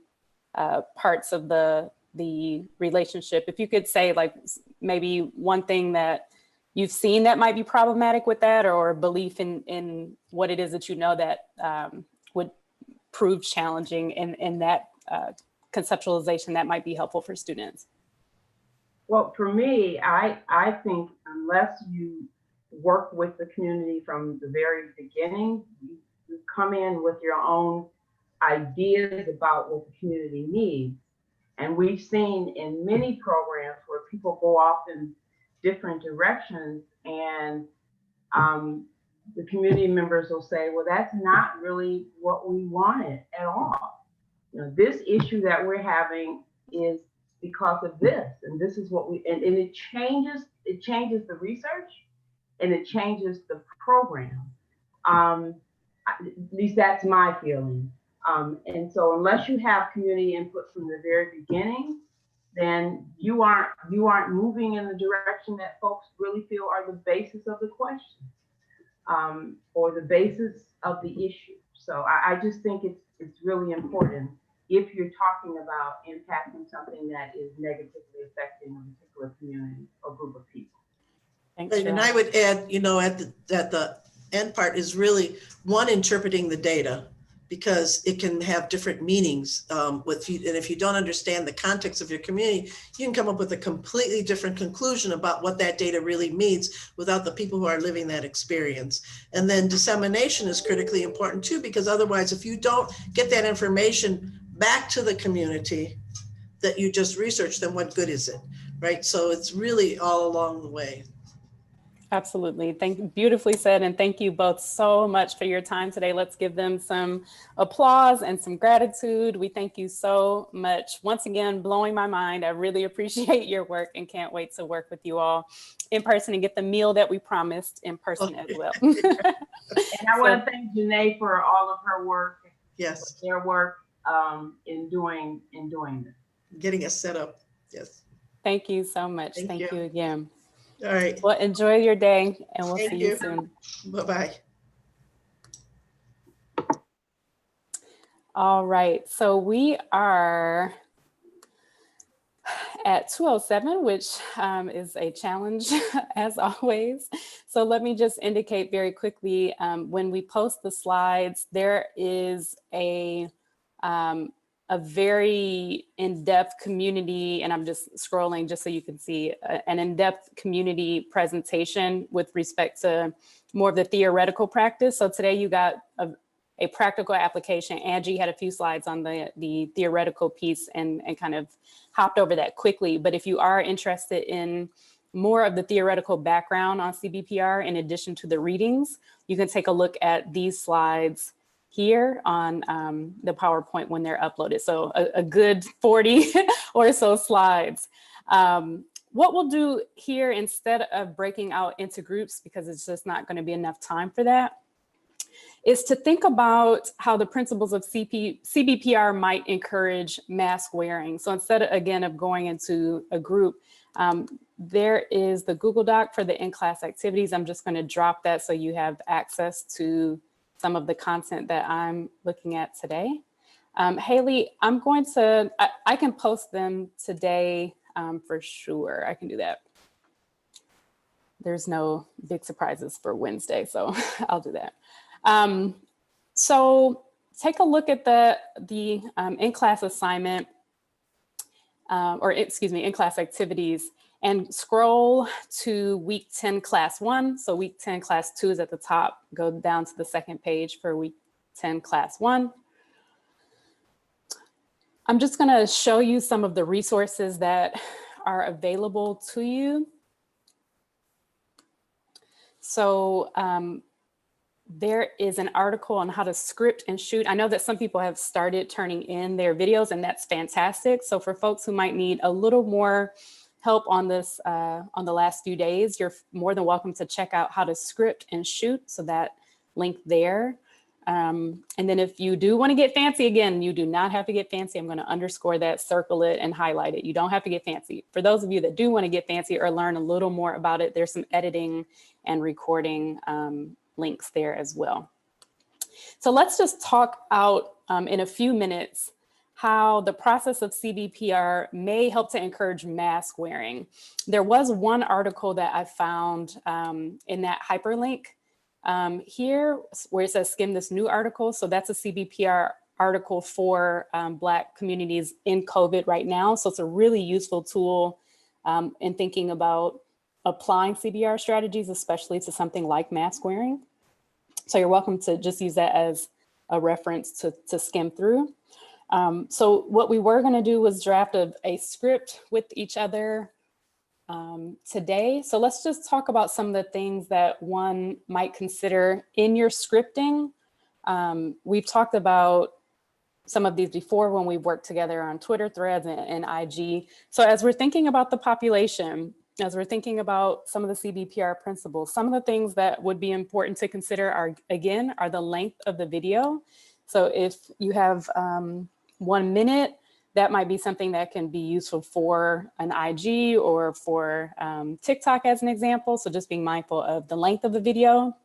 parts of the relationship. If you could say, like, maybe one thing that you've seen that might be problematic with that, or belief in what it is that you know that would prove challenging in that conceptualization that might be helpful for students. Well, for me, I think unless you work with the community from the very beginning, you come in with your own ideas about what the community needs. And we've seen in many programs where people go off in different directions, and the community members will say, well, that's not really what we wanted at all. You know, this issue that we're having is because of this, and this is what we, and it changes the research, and it changes the program. At least that's my feeling. And so unless you have community input from the very beginning, then you aren't moving in the direction that folks really feel are the basis of the question, or the basis of the issue. So I just think it's really important if you're talking about impacting something that is negatively affecting a particular community or group of people. Thanks, Right, and Cheryl. I would add, you know, at the end part is really one, interpreting the data, because it can have different meanings. And if you don't understand the context of your community, you can come up with a completely different conclusion about what that data really means without the people who are living that experience. And then dissemination is critically important too, because otherwise, if you don't get that information back to the community that you just researched, then what good is it, right? So it's really all along the way. Absolutely. Beautifully said. And thank you both so much for your time today. Let's give them some applause and some gratitude. We thank you so much. Once again, blowing my mind. I really appreciate your work and can't wait to work with you all in person and get the meal that we promised in person as well. And I want to thank Janae for all of her work, Yes, their work in doing this. getting us set up. Yes. Thank you so much. Thank Thank you. you again. All right. Well, enjoy your day and we'll Thank see you you. soon. Bye-bye. All right, so we are at 2:07, which is a challenge as always. So let me just indicate very quickly, when we post the slides, there is a very in-depth community, and I'm just scrolling just so you can see an in-depth community presentation with respect to more of the theoretical practice. So today you got a practical application. Angie had a few slides on the theoretical piece and kind of hopped over that quickly. But if you are interested in more of the theoretical background on CBPR, in addition to the readings, you can take a look at these slides here on the PowerPoint when they're uploaded. So a good 40 or so slides. What we'll do here, instead of breaking out into groups, because it's just not going to be enough time for that, is to think about how the principles of CBPR might encourage mask wearing. So instead, again, of going into a group, there is the Google Doc for the in-class activities. I'm just going to drop that so you have access to some of the content that I'm looking at today. Haley, I'm going to, I can post them today for sure. I can do that. There's no big surprises for Wednesday, so I'll do that. So take a look at the in-class assignment, or excuse me, in-class activities, and scroll to week 10, class 1. So week 10, class 2 is at the top. Go down to the second page for week 10, class 1. I'm just going to show you some of the resources that are available to you. So there is an article on how to script and shoot. I know that some people have started turning in their videos, and that's fantastic. So for folks who might need a little more help on this, on the last few days, you're more than welcome to check out how to script and shoot. So that link there. And then if you do want to get fancy, again, you do not have to get fancy. I'm going to underscore that, circle it, and highlight it. You don't have to get fancy. For those of you that do want to get fancy or learn a little more about it, there's some editing and recording links there as well. So let's just talk out in a few minutes how the process of CBPR may help to encourage mask wearing. There was one article that I found in that hyperlink here where it says skim this new article. So that's a CBPR article for Black communities in COVID right now. So it's a really useful tool in thinking about applying CBR strategies, especially to something like mask wearing. So you're welcome to just use that as a reference to skim through. So what we were going to do was draft a script with each other today. So let's just talk about some of the things that one might consider in your scripting. We've talked about some of these before when we've worked together on Twitter threads and IG. So as we're thinking about the population, as we're thinking about some of the CBPR principles, some of the things that would be important to consider are the length of the video. So if you have 1 minute, that might be something that can be useful for an IG or for TikTok as an example. So just being mindful of the length of the video.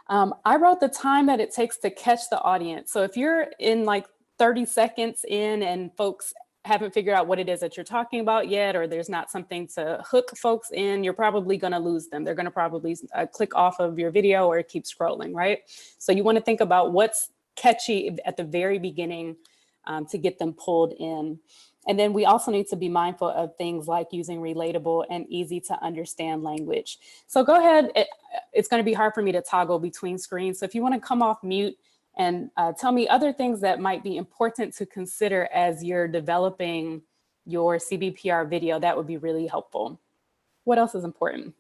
I wrote the time that it takes to catch the audience. So if you're in like 30 seconds in and folks haven't figured out what it is that you're talking about yet, or there's not something to hook folks in, you're probably going to lose them. They're going to probably click off of your video or keep scrolling, right? So you want to think about what's catchy at the very beginning to get them pulled in. And then we also need to be mindful of things like using relatable and easy to understand language. So go ahead. It's going to be hard for me to toggle between screens. So if you want to come off mute and tell me other things that might be important to consider as you're developing your CBPR video, that would be really helpful. What else is important?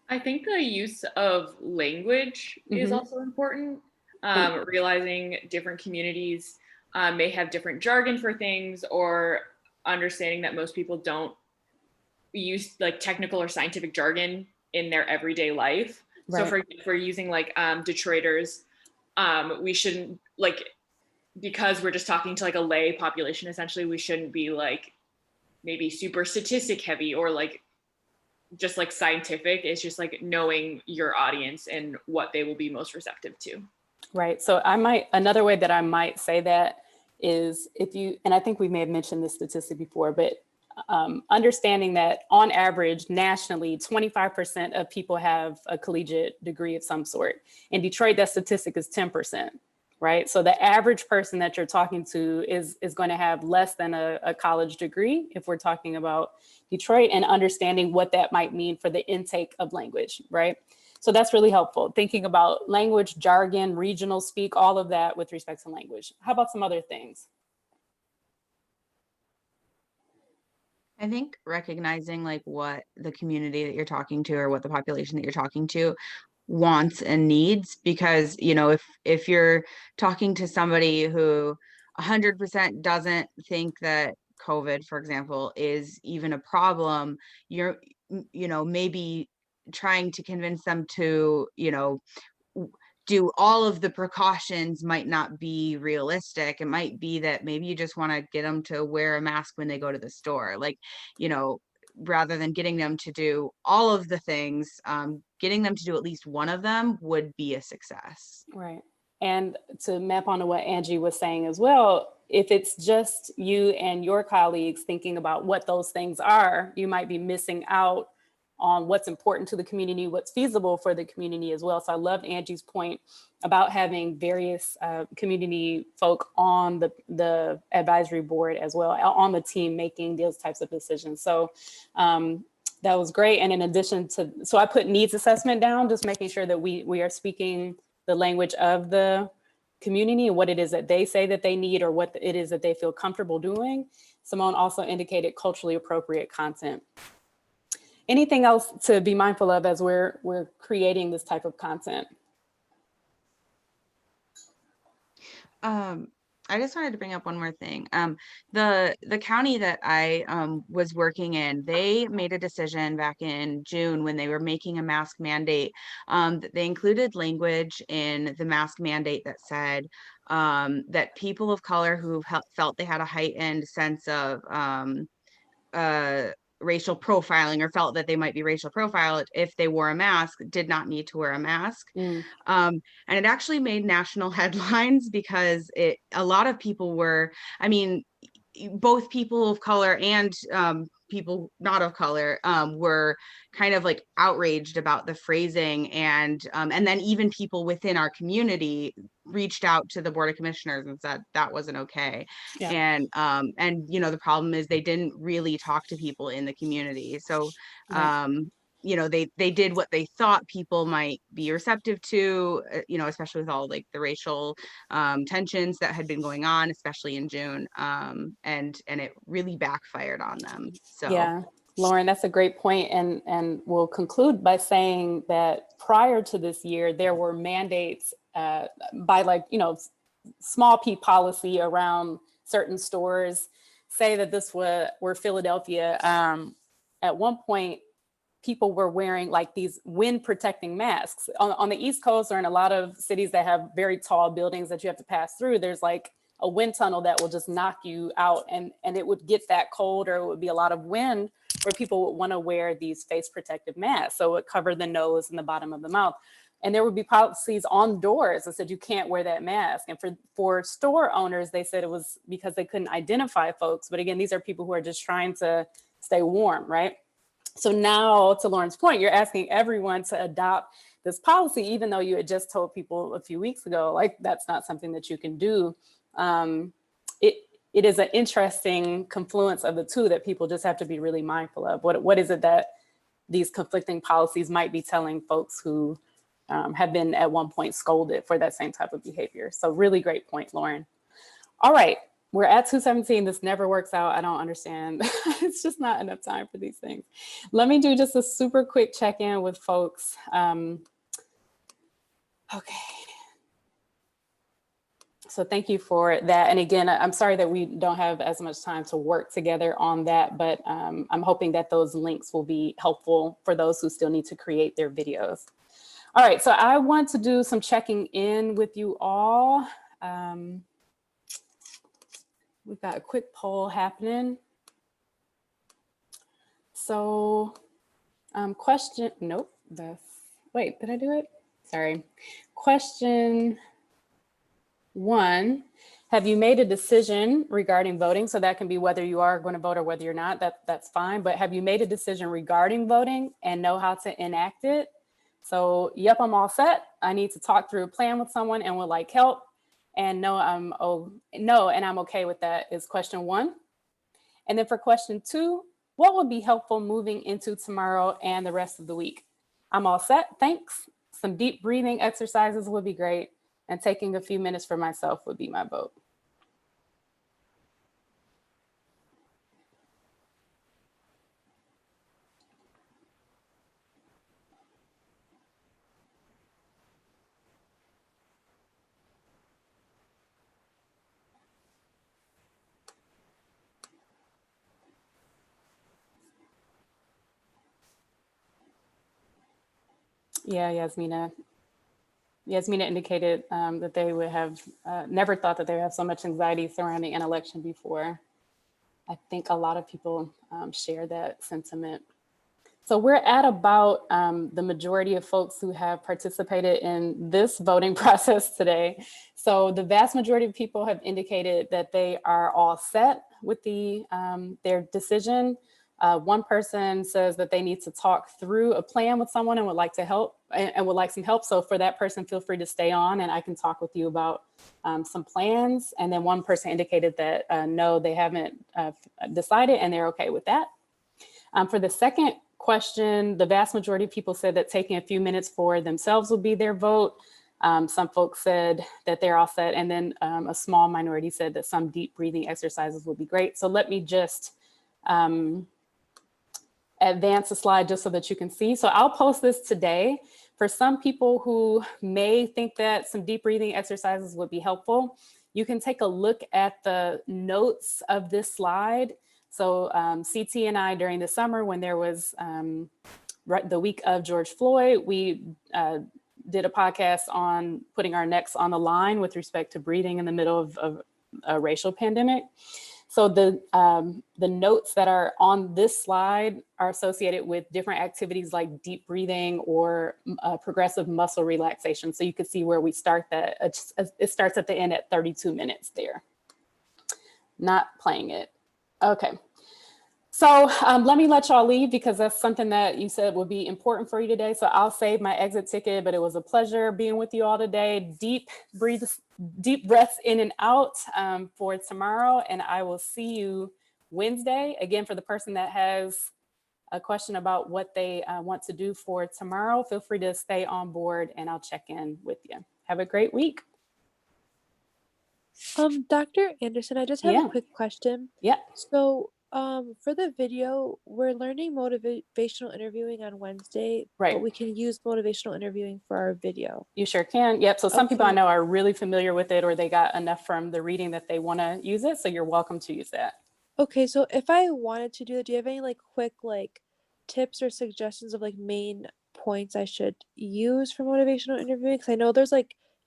I think the use of language is also important. Realizing different communities may have different jargon for things, or understanding that most people don't use like technical or scientific jargon in their everyday life. Right. So if we're using like Detroiters, we shouldn't, like, because we're just talking to like a lay population, essentially, we shouldn't be like maybe super statistic heavy or like just like scientific. It's just like knowing your audience and what they will be most receptive to. Right. So another way that I might say that is if you, and I think we may have mentioned this statistic before, but understanding that on average, nationally, 25% of people have a collegiate degree of some sort. In Detroit, that statistic is 10%, right? So the average person that you're talking to is going to have less than a college degree if we're talking about Detroit, and understanding what that might mean for the intake of language, right? So that's really helpful. Thinking about language, jargon, regional speak, all of that with respect to language. How about some other things? I think recognizing like what the community that you're talking to or what the population that you're talking to wants and needs, because, you know, if you're talking to somebody who 100% doesn't think that COVID, for example, is even a problem, you're, you know, maybe trying to convince them to, you know, do all of the precautions might not be realistic. It might be that maybe you just want to get them to wear a mask when they go to the store, like, you know, rather than getting them to do all of the things, getting them to do at least one of them would be a success. Right. And to map onto what Angie was saying as well, if it's just you and your colleagues thinking about what those things are, you might be missing out on what's important to the community, what's feasible for the community as well. So I loved Angie's point about having various community folk on the advisory board as well, on the team making those types of decisions. So that was great. And in addition to, so I put needs assessment down, just making sure that we are speaking the language of the community and what it is that they say that they need or what it is that they feel comfortable doing. Simone also indicated culturally appropriate content. Anything else to be mindful of as we're creating this type of content? I just wanted to bring up one more thing. The county that I was working in, they made a decision back in June when they were making a mask mandate. That they included language in the mask mandate that said that people of color who felt they had a heightened sense of racial profiling or felt that they might be racial profiled if they wore a mask did not need to wear a mask. And it actually made national headlines because a lot of people were, I mean, both people of color and people not of color were kind of like outraged about the phrasing, and then even people within our community reached out to the Board of Commissioners and said that wasn't okay. Yeah. And you know, the problem is they didn't really talk to people in the community. So you know, they did what they thought people might be receptive to, you know, especially with all like the racial tensions that had been going on, especially in June, and it really backfired on them. So yeah, Lauren, that's a great point. And we'll conclude by saying that prior to this year, there were mandates by, like, you know, small p policy around certain stores. Say that this were Philadelphia. At one point, people were wearing like these wind protecting masks on the East Coast, or in a lot of cities that have very tall buildings that you have to pass through. There's like a wind tunnel that will just knock you out, and it would get that cold, or it would be a lot of wind where people would want to wear these face protective masks. So it would cover the nose and the bottom of the mouth. And there would be policies on doors that said you can't wear that mask. And for store owners, they said it was because they couldn't identify folks. But again, these are people who are just trying to stay warm, right? So now, to Lauren's point, you're asking everyone to adopt this policy, even though you had just told people a few weeks ago, like, that's not something that you can do. It is an interesting confluence of the two that people just have to be really mindful of. What is it that these conflicting policies might be telling folks who have been at one point scolded for that same type of behavior? So really great point, Lauren. All right, we're at 2:17. This never works out. I don't understand. It's just not enough time for these things. Let me do just a super quick check-in with folks. Okay. So thank you for that. And again, I'm sorry that we don't have as much time to work together on that, but I'm hoping that those links will be helpful for those who still need to create their videos. All right, so I want to do some checking in with you all. We've got a quick poll happening. So wait, did I do it? Sorry. Question 1, have you made a decision regarding voting? So that can be whether you are going to vote or whether you're not, that's fine. But have you made a decision regarding voting and know how to enact it? So, yep, I'm all set. I need to talk through a plan with someone and would like help. And no, and I'm okay with that is question 1. And then for question 2, what would be helpful moving into tomorrow and the rest of the week? I'm all set, thanks. Some deep breathing exercises would be great. And taking a few minutes for myself would be my vote. Yeah, Yasmina indicated that they would have never thought that they would have so much anxiety surrounding an election before. I think a lot of people share that sentiment. So we're at about the majority of folks who have participated in this voting process today. So the vast majority of people have indicated that they are all set with their decision. One person says that they need to talk through a plan with someone and would like to help and would like some help. So for that person, feel free to stay on and I can talk with you about some plans. And then one person indicated that no, they haven't decided and they're okay with that. For the second question, the vast majority of people said that taking a few minutes for themselves would be their vote. Some folks said that they're all set. And then a small minority said that some deep breathing exercises would be great. So let me just advance the slide just so that you can see. So I'll post this today. For some people who may think that some deep breathing exercises would be helpful, you can take a look at the notes of this slide. So CT and I, during the summer when there was the week of George Floyd, we did a podcast on putting our necks on the line with respect to breathing in the middle of a racial pandemic. So the notes that are on this slide are associated with different activities like deep breathing or progressive muscle relaxation. So you can see where we start that. It starts at the end at 32 minutes there. Not playing it. Okay. So let me let y'all leave because that's something that you said would be important for you today. So I'll save my exit ticket, but it was a pleasure being with you all today. Deep breaths in and out for tomorrow. And I will see you Wednesday. Again, for the person that has a question about what they want to do for tomorrow, feel free to stay on board and I'll check in with you. Have a great week. Dr. Anderson, I just have Yeah. a quick question. Yeah. So, for the video, we're learning motivational interviewing on Wednesday, Right. but we can use motivational interviewing for our video. You sure can. Yep. So some people I Okay. know are really familiar with it or they got enough from the reading that they want to use it. So you're welcome to use that. Okay, so if I wanted to do it, do you have any quick tips or suggestions of main points I should use for motivational interviewing? Because I know there's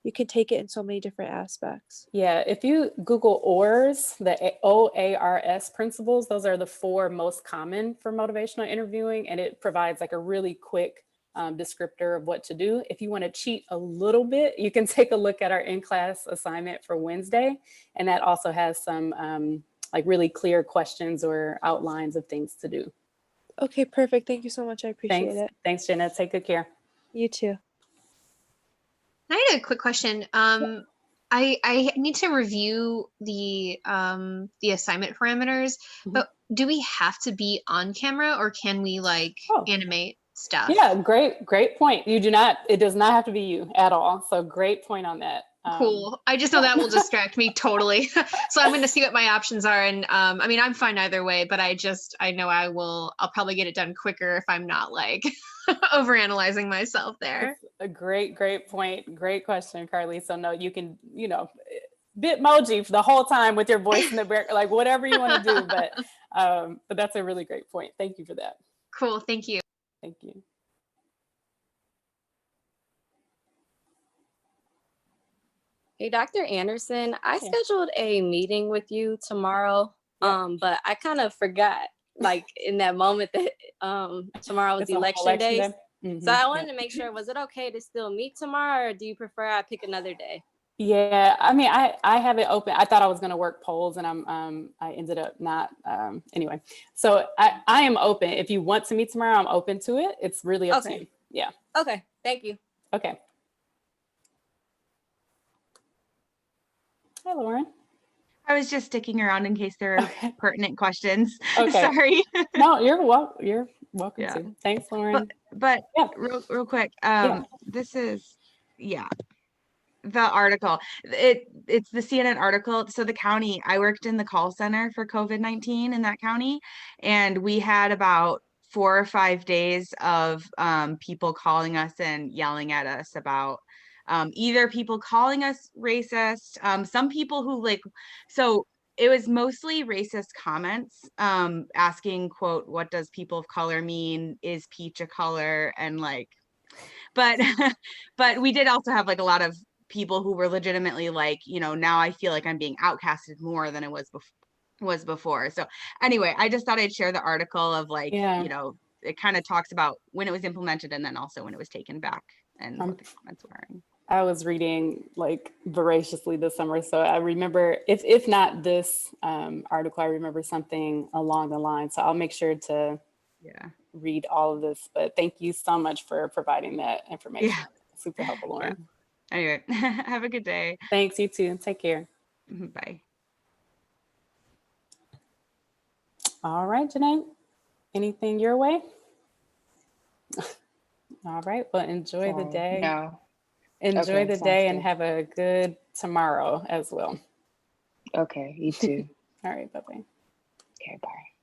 you can take it in so many different aspects. Yeah, if you Google OARS, the OARS principles, those are the 4 most common for motivational interviewing, and it provides a really quick descriptor of what to do. If you want to cheat a little bit, you can take a look at our in-class assignment for Wednesday. And that also has some like really clear questions or outlines of things to do. Okay, perfect. Thank you so much. I appreciate Thanks. it. Thanks, Jenna. Take good care. You too. I had a quick question. I need to review the assignment parameters, but do we have to be on camera or can we like animate stuff? Yeah, great point. You do not, it does not have to be you at all. So great point on that. Cool. I just know that will distract me totally. So I'm going to see what my options are. And I mean, I'm fine either way, but I know I'll probably get it done quicker if I'm not like overanalyzing myself there. That's a great point. Great question, Carly. So no, you can, Bitmoji for the whole time with your voice in the back, like whatever you want to do. But that's a really great point. Thank you for that. Cool. Thank you. Thank you. Hey, Dr. Anderson, I scheduled a meeting with you tomorrow, but I kind of forgot, like in that moment that tomorrow was election day. So I wanted to make sure, was it okay to still meet tomorrow, or do you prefer I pick another day? Yeah, I mean, I have it open. I thought I was going to work polls, and I ended up not. Anyway, so I am open. If you want to meet tomorrow, I'm open to it. It's really up to you. Yeah. Okay. Thank you. Okay. Hi, Lauren. I was just sticking around in case there are pertinent questions. Okay. Sorry. No, you're welcome to. Thanks, Lauren. But real quick, this is the article. It's the CNN article. So the county, I worked in the call center for COVID-19 in that county, and we had about 4 or 5 days of people calling us and yelling at us about either people calling us racist, some people who so it was mostly racist comments, asking, quote, what does people of color mean? Is peach a color? And but we did also have a lot of people who were legitimately now I feel like I'm being outcasted more than it was before. So anyway, I just thought I'd share the article of it kind of talks about when it was implemented and then also when it was taken back and what the comments were. I was reading voraciously this summer. So I remember, if not this article, I remember something along the line. So I'll make sure to read all of this. But thank you so much for providing that information. Yeah. Super helpful, Lauren. Yeah. Anyway, have a good day. Thanks, you too. Take care. Bye. All right, Janae, anything your way? All right, well, enjoy the day. No. Enjoy the day and have a good tomorrow as well. Okay, you too. All right, bye-bye. Okay, bye.